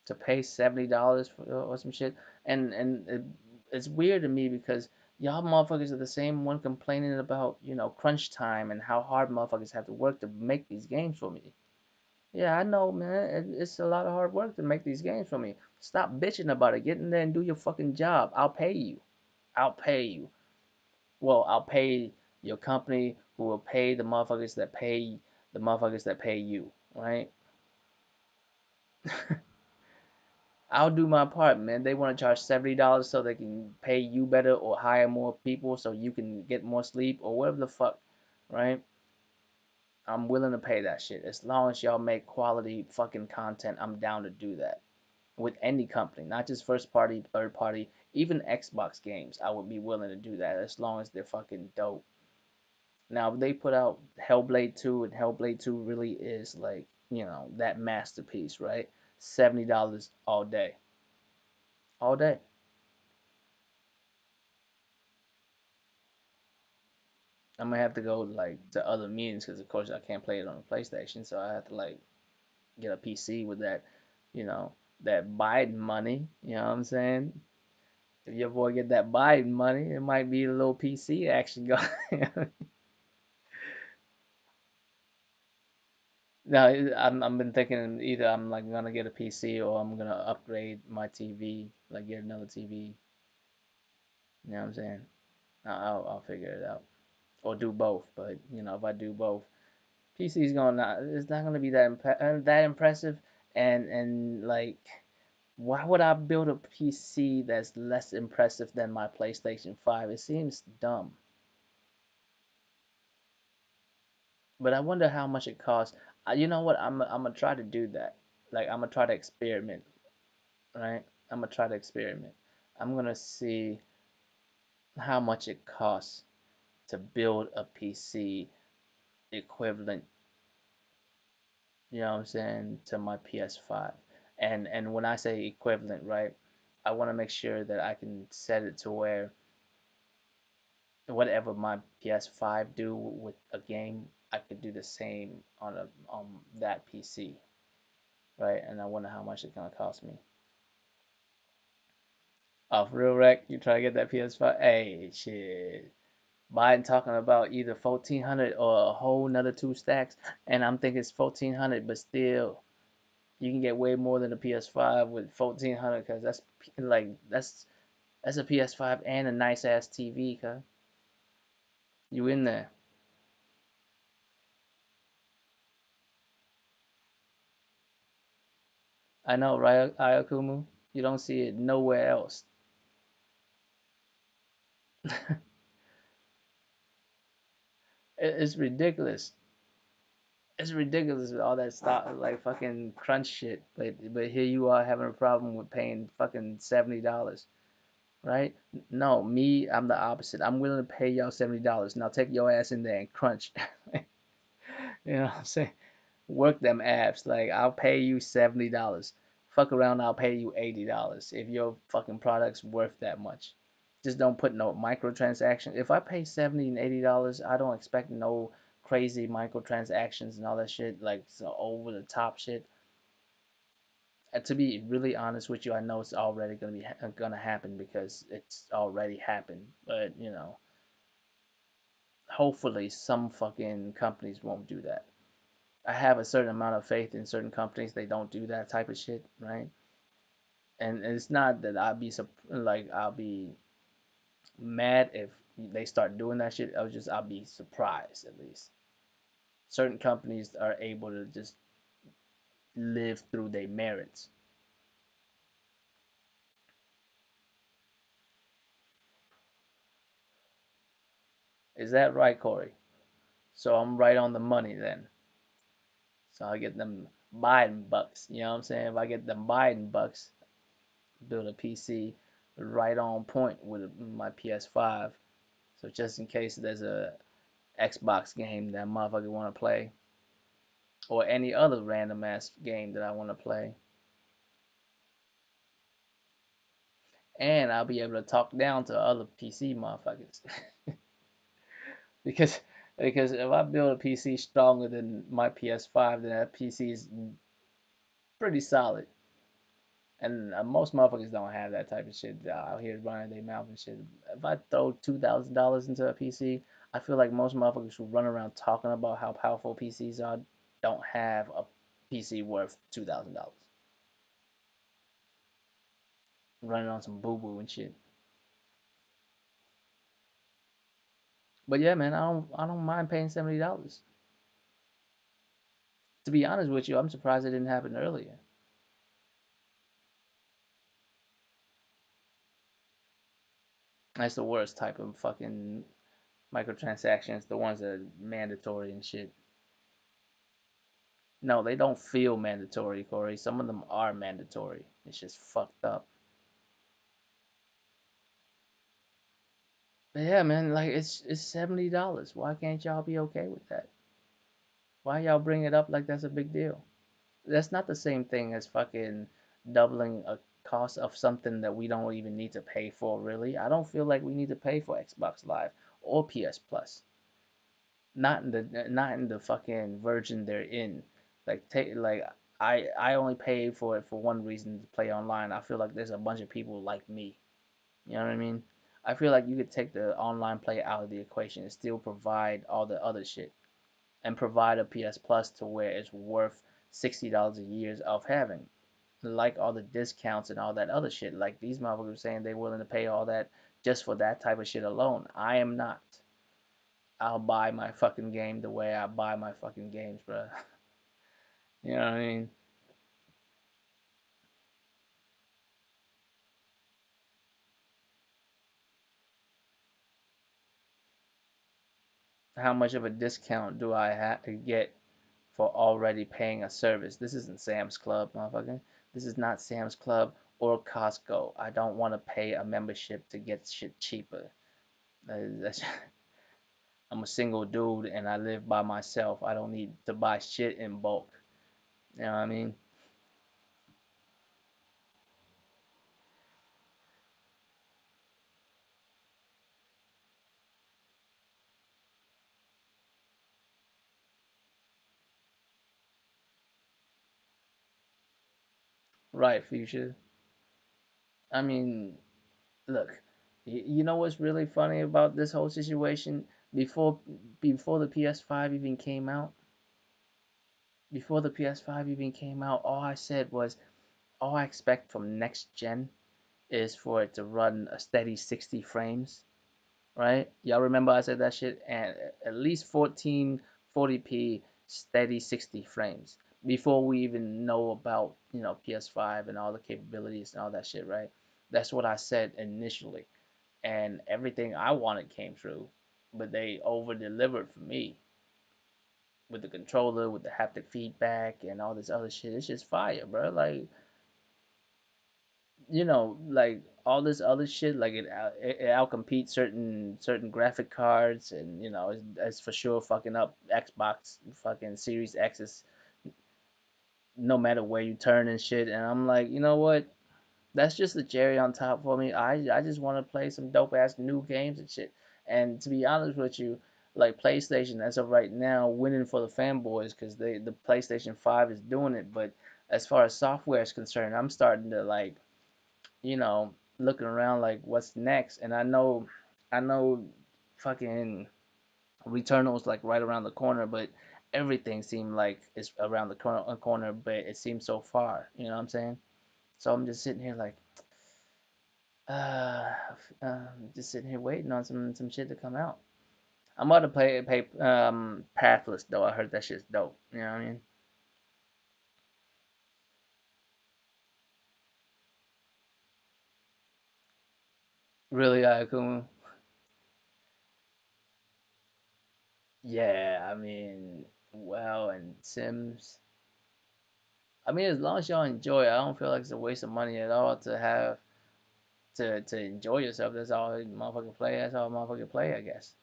to pay $70 for or some shit. It's weird to me because y'all motherfuckers are the same one complaining about crunch time and how hard motherfuckers have to work to make these games for me. Yeah, I know, man. It's a lot of hard work to make these games for me. Stop bitching about it. Get in there and do your fucking job. I'll pay you. I'll pay you. Well, I'll pay your company who will pay the motherfuckers that pay you, right? I'll do my part, man. They want to charge $70 so they can pay you better or hire more people so you can get more sleep or whatever the fuck, right? I'm willing to pay that shit. As long as y'all make quality fucking content, I'm down to do that. With any company, not just first party, third party, even Xbox games, I would be willing to do that as long as they're fucking dope. Now, if they put out Hellblade 2 and Hellblade 2 really is like, that masterpiece, right? $70 all day. All day. I'm gonna have to go like to other meetings because of course I can't play it on the PlayStation, so I have to like get a PC with that, you know, that Biden money. You know what I'm saying? If your boy get that Biden money, it might be a little PC action going. No, I'm been thinking either I'm like gonna get a PC or I'm gonna upgrade my TV, like get another TV. You know what I'm saying? I'll figure it out or do both. But if I do both, PC's gonna not it's not gonna be that impressive. And like, why would I build a PC that's less impressive than my PlayStation 5? It seems dumb. But I wonder how much it costs. You know what? I'm gonna try to do that. Like, I'm gonna try to experiment, right? I'm gonna try to experiment. I'm gonna see how much it costs to build a PC equivalent, you know what I'm saying, to my PS5. And when I say equivalent, right, I want to make sure that I can set it to where whatever my PS5 do with a game, I could do the same on that PC, right? And I wonder how much it's gonna cost me. Off real wreck, you try to get that PS5? Hey, shit. Biden talking about either 1400 or a whole nother two stacks, and I'm thinking it's 1400, but still, you can get way more than a PS5 with 1400, cause that's a PS5 and a nice ass TV, cuz you in there. I know, right, Ayakumu? You don't see it nowhere else. It's ridiculous. It's ridiculous with all that stuff, like fucking crunch shit. But here you are having a problem with paying fucking $70, right? No, me, I'm the opposite. I'm willing to pay y'all $70. Now take your ass in there and crunch. You know what I'm saying? Work them apps. Like, I'll pay you $70. Fuck around, I'll pay you $80 if your fucking product's worth that much. Just don't put no microtransaction. If I pay 70 and $80, I don't expect no crazy microtransactions and all that shit, like so over the top shit. To be really honest with you, I know it's already gonna happen because it's already happened. But hopefully some fucking companies won't do that. I have a certain amount of faith in certain companies. They don't do that type of shit, right? And it's not that I'll be mad if they start doing that shit. I'll be surprised at least. Certain companies are able to just live through their merits. Is that right, Corey? So I'm right on the money then. So I get them Biden bucks. You know what I'm saying? If I get them Biden bucks, build a PC right on point with my PS5. So just in case there's a Xbox game that motherfucker want to play, or any other random ass game that I want to play, and I'll be able to talk down to other PC motherfuckers. because because if I build a PC stronger than my PS5, then that PC is pretty solid. And most motherfuckers don't have that type of shit out here running their mouth and shit. If I throw $2,000 into a PC, I feel like most motherfuckers who run around talking about how powerful PCs are don't have a PC worth $2,000. Running on some boo boo and shit. But yeah, man, I don't mind paying $70. To be honest with you, I'm surprised it didn't happen earlier. That's the worst type of fucking microtransactions, the ones that are mandatory and shit. No, they don't feel mandatory, Corey. Some of them are mandatory. It's just fucked up. But yeah, man, like it's $70. Why can't y'all be okay with that? Why y'all bring it up like that's a big deal? That's not the same thing as fucking doubling a cost of something that we don't even need to pay for, really. I don't feel like we need to pay for Xbox Live or PS Plus. Not in the fucking version they're in. Like I only paid for it for one reason, to play online. I feel like there's a bunch of people like me. You know what I mean? I feel like you could take the online play out of the equation and still provide all the other shit, and provide a PS Plus to where it's worth $60 a year of having. Like all the discounts and all that other shit. Like these motherfuckers saying they're willing to pay all that just for that type of shit alone. I am not. I'll buy my fucking game the way I buy my fucking games, bro. You know what I mean? How much of a discount do I have to get for already paying a service? This isn't Sam's Club, motherfucker. This is not Sam's Club or Costco. I don't want to pay a membership to get shit cheaper. That's, I'm a single dude and I live by myself. I don't need to buy shit in bulk. You know what I mean? Right, future. I mean, look, you know what's really funny about this whole situation? Before before the PS5 even came out, before the PS5 even came out, all I said was all I expect from next gen is for it to run a steady 60 frames, right? Y'all remember I said that shit? And at least 1440p steady 60 frames before we even know about, PS5 and all the capabilities and all that shit, right? That's what I said initially. And everything I wanted came true, but they over delivered for me with the controller, with the haptic feedback and all this other shit. It's just fire, bro. Like, like all this other shit, like it outcompetes certain graphic cards, and it's for sure fucking up Xbox fucking Series X's no matter where you turn and shit. And I'm like, you know what? That's just the cherry on top for me. I just want to play some dope ass new games and shit. And to be honest with you, like PlayStation as of right now, winning for the fanboys because the PlayStation 5 is doing it. But as far as software is concerned, I'm starting to like looking around like what's next. And I know, fucking Returnal's like right around the corner, but everything seemed like it's around the corner, but it seems so far. You know what I'm saying? So I'm just sitting here like, uh, just sitting here waiting on some shit to come out. I'm about to play Pathless though. I heard that shit's dope. You know what I mean? Really, Akuma. Yeah, I mean, well, and Sims. I mean, as long as y'all enjoy it, I don't feel like it's a waste of money at all to have to enjoy yourself. That's all motherfucker play. That's all motherfucker play, I guess.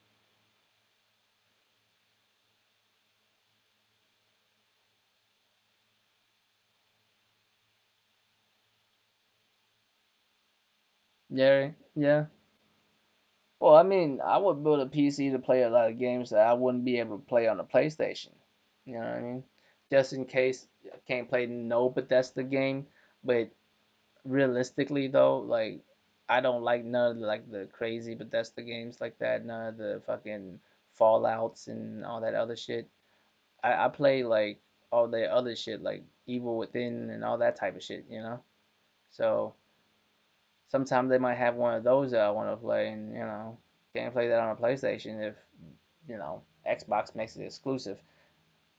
Yeah, yeah. Well, I mean, I would build a PC to play a lot of games that I wouldn't be able to play on the PlayStation. You know what I mean? Just in case I can't play no Bethesda game, but realistically though, like I don't like none of like the crazy Bethesda games like that. None of the fucking Fallouts and all that other shit. I play like all the other shit like Evil Within and all that type of shit. You know. So sometimes they might have one of those that I want to play, and can't play that on a PlayStation if Xbox makes it exclusive.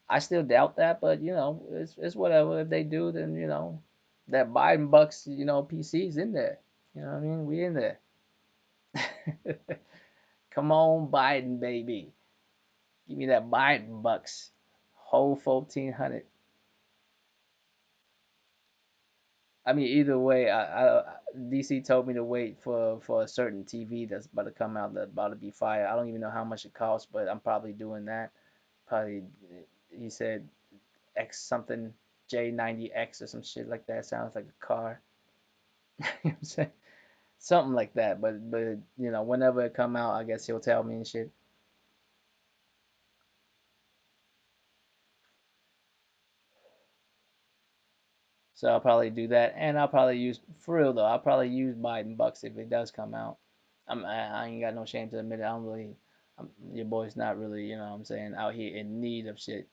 I still doubt that, but it's whatever. If they do, then that Biden bucks, PC's in there. You know what I mean? We in there. Come on, Biden baby, give me that Biden bucks, whole 1400. I mean, either way, DC told me to wait for a certain TV that's about to come out that's about to be fire. I don't even know how much it costs, but I'm probably doing that. Probably, he said X something J90X or some shit like that. Sounds like a car. You know what I'm saying? Something like that. But whenever it come out, I guess he'll tell me and shit. So I'll probably do that, and I'll probably use for real though. I'll probably use Biden bucks if it does come out. I ain't got no shame to admit it. I don't really. Your boy's not really, what I'm saying, out here in need of shit.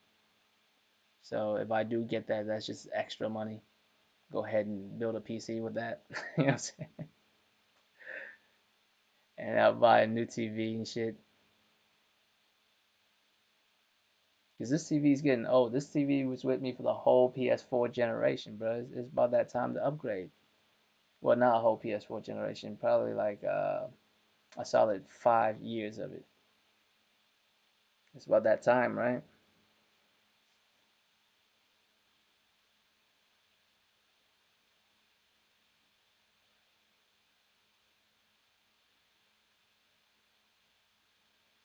So if I do get that, that's just extra money. Go ahead and build a PC with that. You know what I'm saying? And I'll buy a new TV and shit. Cause this TV's getting old. This TV was with me for the whole PS4 generation, bro. It's about that time to upgrade. Well, not a whole PS4 generation, probably like a solid 5 years of it. It's about that time, right?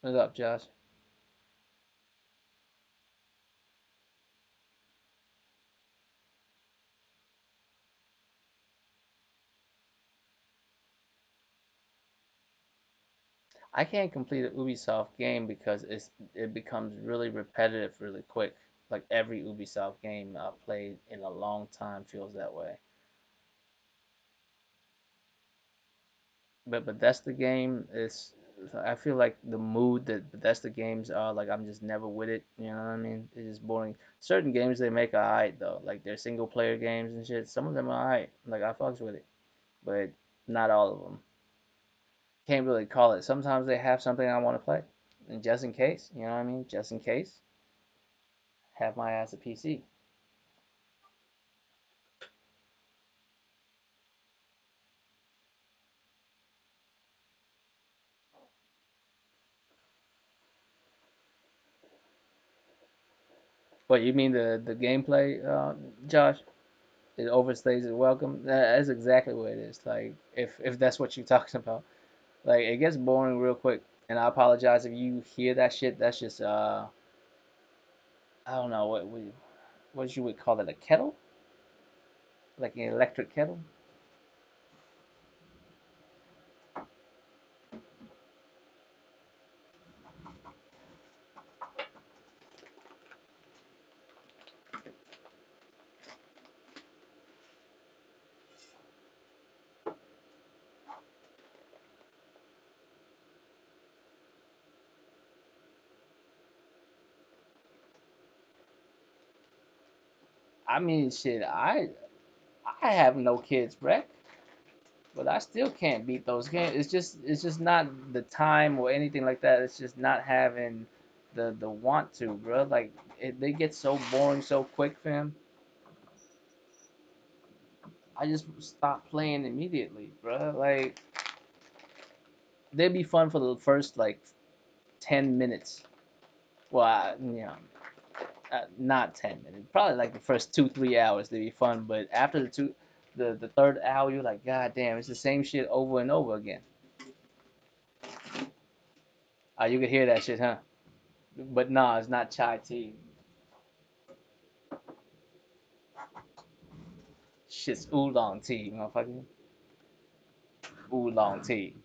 What's up, Josh? I can't complete an Ubisoft game because it becomes really repetitive really quick. Like every Ubisoft game I've played in a long time feels that way. But that's the game is I feel like the mood that Bethesda games are like I'm just never with it. You know what I mean? It's just boring. Certain games they make are alright though, like their single player games and shit. Some of them are alright. Like I fucks with it, but not all of them. Can't really call it. Sometimes they have something I want to play, and just in case, you know what I mean? Just in case, have my ass a PC. What you mean the gameplay, Josh? It overstays its welcome. That's exactly what it is. Like if that's what you're talking about, like it gets boring real quick. And I apologize if you hear that shit. That's just I don't know what you would call it, a kettle, like an electric kettle. I mean, shit. I have no kids, Brett, but I still can't beat those games. It's just not the time or anything like that. It's just not having the want to, bro. Like they get so boring so quick, fam. I just stopped playing immediately, bro. Like they'd be fun for the first like 10 minutes, Well, not 10 minutes. Probably like the first 2 3 hours to be fun, but after the third hour, you're like, God damn, it's the same shit over and over again. You could hear that shit, huh? But nah, it's not chai tea. Shit's oolong tea, motherfucker. Oolong tea.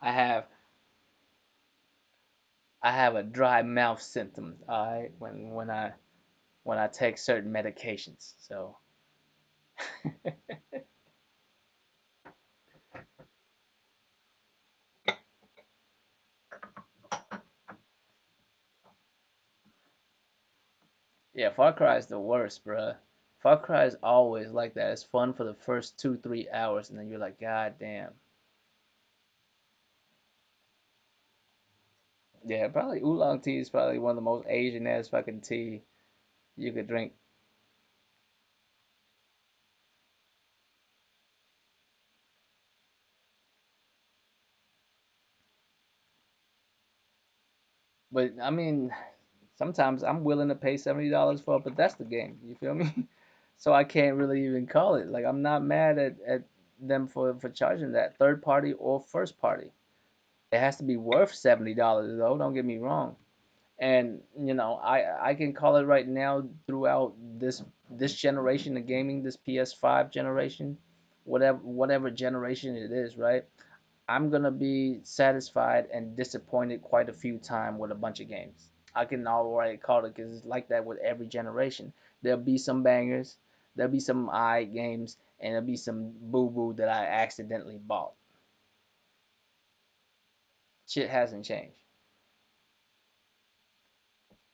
I have I have a dry mouth symptom. Alright, when I take certain medications. So yeah, Far Cry is the worst, bruh. Far Cry is always like that. It's fun for the first 2 3 hours, and then you're like, God damn. Yeah, probably oolong tea is probably one of the most Asian ass fucking tea you could drink. But I mean, sometimes I'm willing to pay $70 for a Bethesda game. You feel me? So I can't really even call it. Like I'm not mad at them for charging that third party or first party. It has to be worth $70 though. Don't get me wrong. And I can call it right now throughout this generation of gaming, this PS5 generation, whatever generation it is, right? I'm gonna be satisfied and disappointed quite a few times with a bunch of games. I can already call it because it's like that with every generation. There'll be some bangers, there'll be some games, and there'll be some boo boo that I accidentally bought. Shit hasn't changed,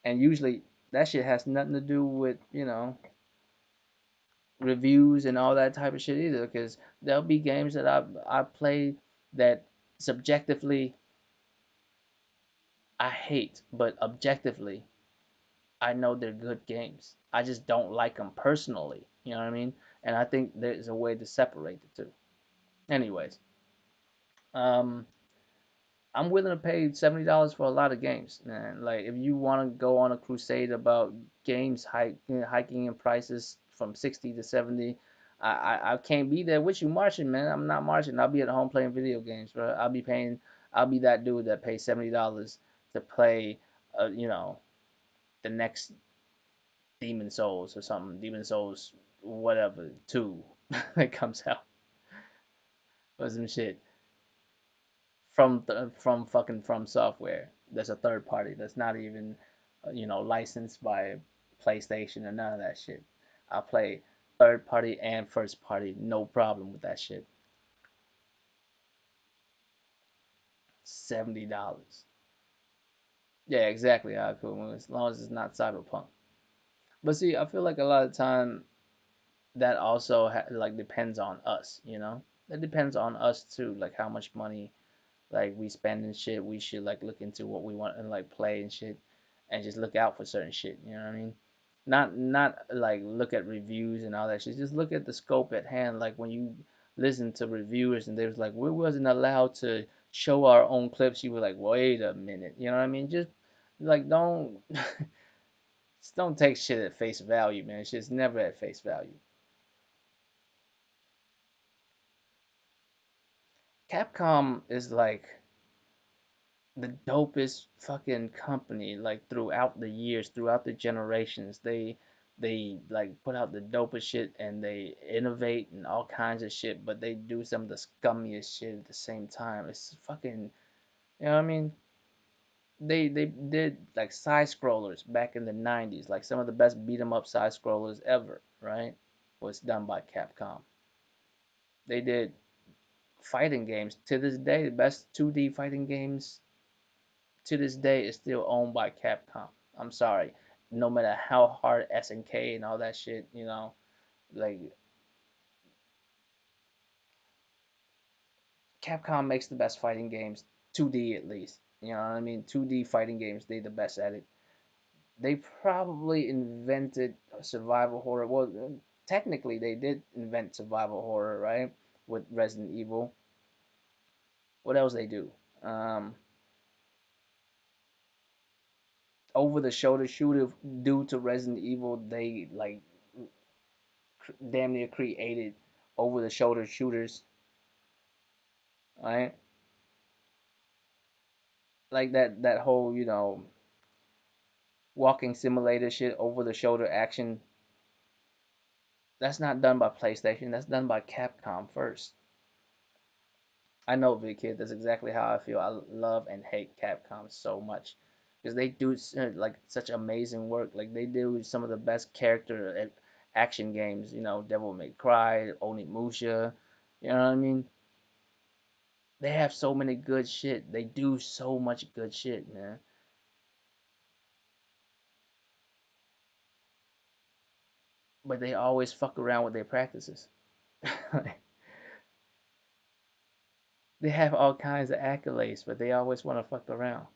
and usually that shit has nothing to do with reviews and all that type of shit either. Because there'll be games that I played that subjectively I hate, but objectively I know they're good games. I just don't like them personally. You know what I mean? And I think there's a way to separate the two. Anyways, um, I'm willing to pay $70 for a lot of games, man. Like if you want to go on a crusade about games hiking in prices from 60 to 70, I can't be there with you marching, man. I'm not marching. I'll be at home playing video games, bro. I'll be that dude that pays $70 to play, the next Demon Souls or something. Demon Souls, whatever, 2 that comes out or some shit from fucking From Software. That's a third party. That's not even licensed by PlayStation or none of that shit. I play third party and first party, no problem with that shit. $70. Yeah, exactly how cool. As long as it's not cyberpunk. But see, I feel like a lot of time that also like depends on us. It depends on us too, like how much money like we spend and shit. We should like look into what we want and like play and shit, and just look out for certain shit. You know what I mean? Not like look at reviews and all that shit. Just look at the scope at hand. Like when you listen to reviewers and they was like, we wasn't allowed to show our own clips. You were like, wait a minute. You know what I mean? Just like don't just don't take shit at face value, man. It's just never at face value. Capcom is like the dopest fucking company like throughout the years, throughout the generations. They like put out the dopest shit and they innovate and all kinds of shit, but they do some of the scummiest shit at the same time. It's fucking, you know what I mean? They did like side scrollers back in the 90s, like some of the best beat 'em up side scrollers ever, right? Was done by Capcom. They did fighting games to this day, the best 2D fighting games to this day is still owned by Capcom. I'm sorry. No matter how hard SNK and all that shit, like Capcom makes the best fighting games, 2D at least. You know what I mean? 2D fighting games, they the best at it. They probably invented survival horror. Well, technically they did invent survival horror, right? With Resident Evil. What else they do? Um, Over the shoulder shooter due to Resident Evil, they like damn near created over the shoulder shooters, right? Like that whole, walking simulator shit, over the shoulder action. That's not done by PlayStation. That's done by Capcom first. I know, big kid. That's exactly how I feel. I love and hate Capcom so much because they do like such amazing work. Like they do some of the best character action games. Devil May Cry, Onimusha. You know what I mean? They have so many good shit. They do so much good shit, man. But they always fuck around with their practices. They have all kinds of accolades, but they always want to fuck around.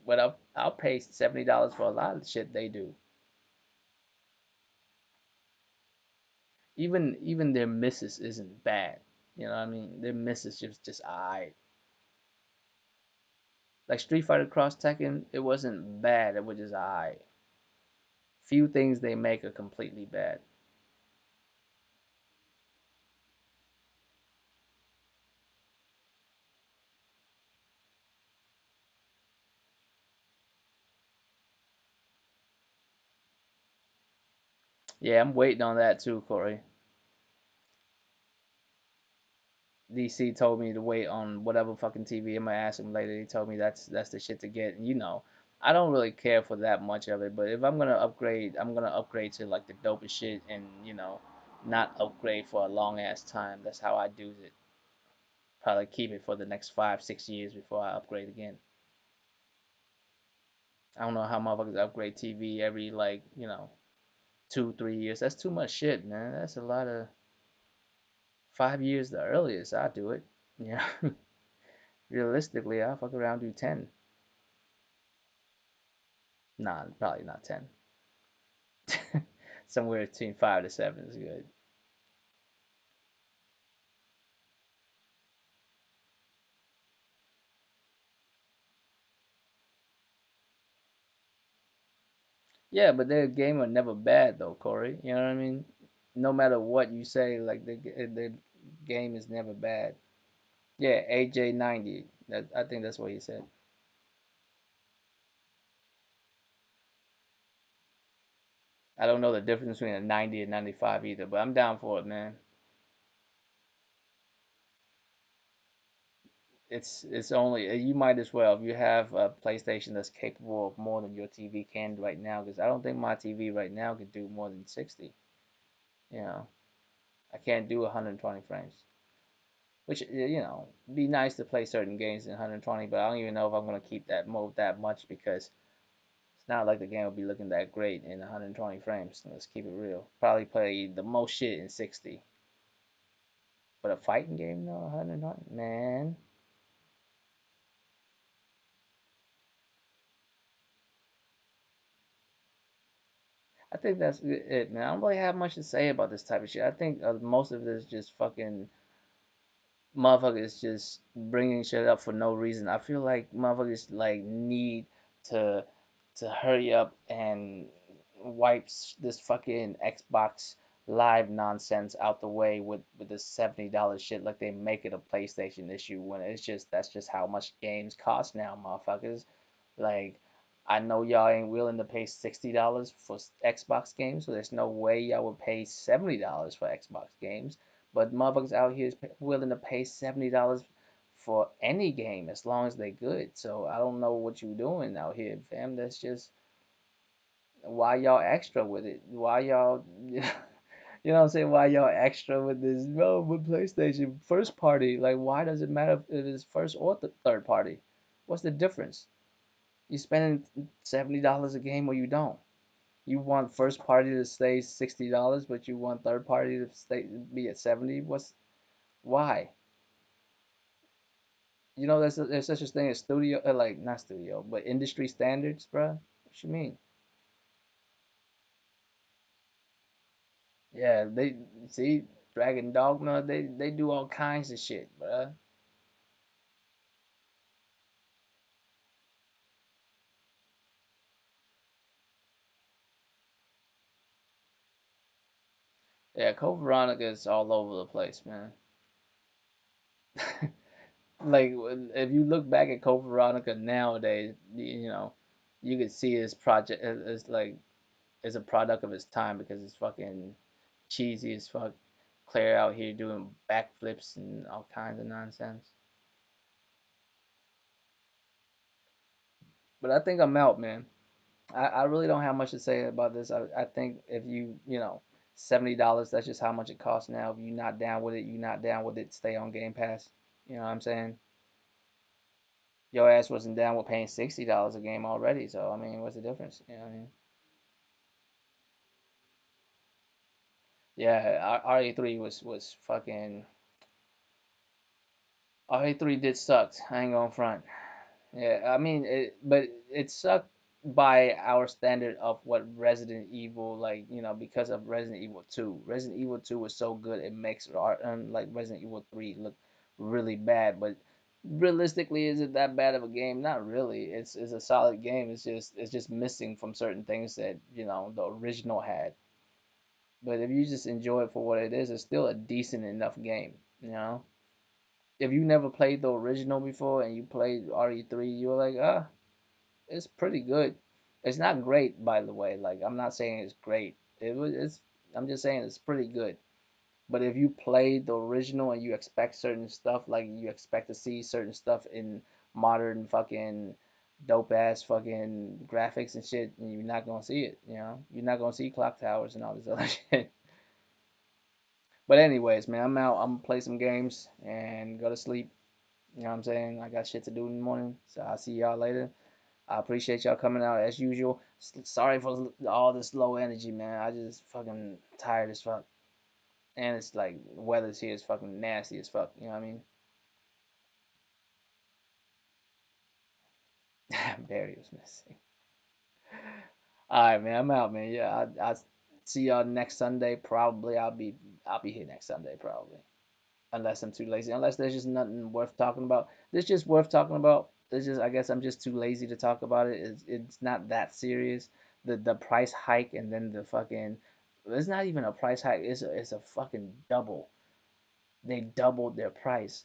But I'll pay $70 for a lot of shit they do. Even their misses isn't bad. You know what I mean? Their misses just alright. Like Street Fighter Cross Tekken, it wasn't bad. It was just alright. Few things they make are completely bad. Yeah, I'm waiting on that too, Corey. DC told me to wait on whatever fucking TV. I'm gonna ask him later. He told me that's the shit to get. And I don't really care for that much of it. But if I'm gonna upgrade, I'm gonna upgrade to like the dopest shit, and not upgrade for a long ass time. That's how I do it. Probably keep it for the next 5, 6 years before I upgrade again. I don't know how motherfuckers upgrade TV every like 2, 3 years. That's too much shit, man. That's a lot of 5 years the earliest I do it. Yeah, realistically, I'll fuck around do 10. Nah, probably not 10. Somewhere between 5 to 7 is good. Yeah, but their game are never bad though, Corey. You know what I mean? No matter what you say, like the game is never bad. Yeah, AJ90. I think that's what he said. I don't know the difference between a 90 and 95 either, but I'm down for it, man. It's only you might as well if you have a PlayStation that's capable of more than your TV can right now, because I don't think my TV right now could do more than 60. You know, I can't do 120 frames, which be nice to play certain games in 120, but I don't even know if I'm gonna keep that mode that much because it's not like the game will be looking that great in 120 frames. Let's keep it real. Probably play the most shit in 60, but a fighting game, no, 120, man. I think that's it, man. I don't really have much to say about this type of shit. I think most of this is just fucking motherfuckers just bringing shit up for no reason. I feel like motherfuckers like need to hurry up and wipe this fucking Xbox Live nonsense out the way with this $70 shit. Like they make it a PlayStation issue when that's just how much games cost now, motherfuckers. Like, I know y'all ain't willing to pay $60 for Xbox games, so there's no way y'all would pay $70 for Xbox games. But motherfuckers out here is willing to pay $70 for any game as long as they good. So I don't know what you doing out here, fam. That's just why y'all extra with it. Why y'all, you know what I'm saying? Why y'all extra with this? No, with PlayStation first party. Like, why does it matter if it's first or third party? What's the difference? You spending $70 a game or you don't. You want first party to stay $60, but you want third party to stay be at 70. Why? You know, there's such a thing as studio, like not studio, but industry standards, bruh. What you mean? Yeah, they see Dragon Dogma. They do all kinds of shit, bruh. Yeah, Code Veronica is all over the place, man. Like if you look back at Code Veronica nowadays, you know, you could see his project is like is a product of its time because it's fucking cheesy as fuck. Claire out here doing backflips and all kinds of nonsense. But I think I'm out, man. I really don't have much to say about this. I think if you know, $70, that's just how much it costs now. If you're not down with it, you're not down with it. Stay on Game Pass. You know what I'm saying? Your ass wasn't down with paying $60 a game already. So I mean, what's the difference? You know what I mean? Yeah, RE3 was fucking RE3 did suck. I ain't gonna front. Yeah, I mean, but it sucked by our standard of what Resident Evil, like, you know, because of Resident Evil 2. Resident Evil 2 was so good, it makes like Resident Evil 3 look really bad. But realistically, is it that bad of a game? Not really. It's a solid game. It's just missing from certain things that, you know, the original had. But if you just enjoy it for what it is, it's still a decent enough game, you know? If you never played the original before and you played RE3, you were like, ah, it's pretty good. It's not great, by the way. Like I'm not saying it's great. It's. I'm just saying it's pretty good. But if you play the original and you expect certain stuff, like you expect to see certain stuff in modern fucking dope ass fucking graphics and shit, and you're not gonna see it. You know, you're not gonna see clock towers and all this other shit. But anyways, man, I'm out. I'm gonna play some games and go to sleep. You know what I'm saying? I got shit to do in the morning, so I'll see y'all later. I appreciate y'all coming out as usual. Sorry for all this low energy, man. I just fucking tired as fuck. And it's like weather's here is fucking nasty as fuck. You know what I mean? Barry was missing. All right, man. I'm out, man. Yeah, I see y'all next Sunday. Probably I'll be here next Sunday probably. Unless I'm too lazy. Unless there's just nothing worth talking about. There's just worth talking about. There's just I guess I'm just too lazy to talk about it. It's not that serious. The price hike and then the fucking it's not even a price hike. It's a fucking double. They doubled their price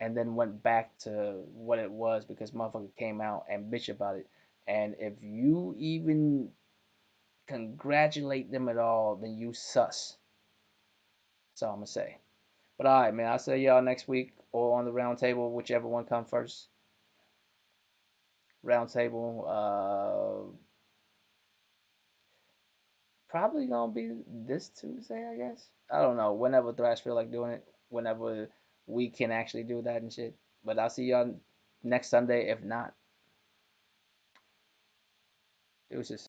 and then went back to what it was because motherfucker came out and bitch about it. And if you even congratulate them at all, then you sus. That's all I'm gonna say. But all right, man. I'll see y'all next week or on the round table, whichever one come first. Round table, probably gonna be this Tuesday, I guess. I don't know. Whenever Thrash feel like doing it, whenever we can actually do that and shit. But I'll see y'all next Sunday. If not, deuces.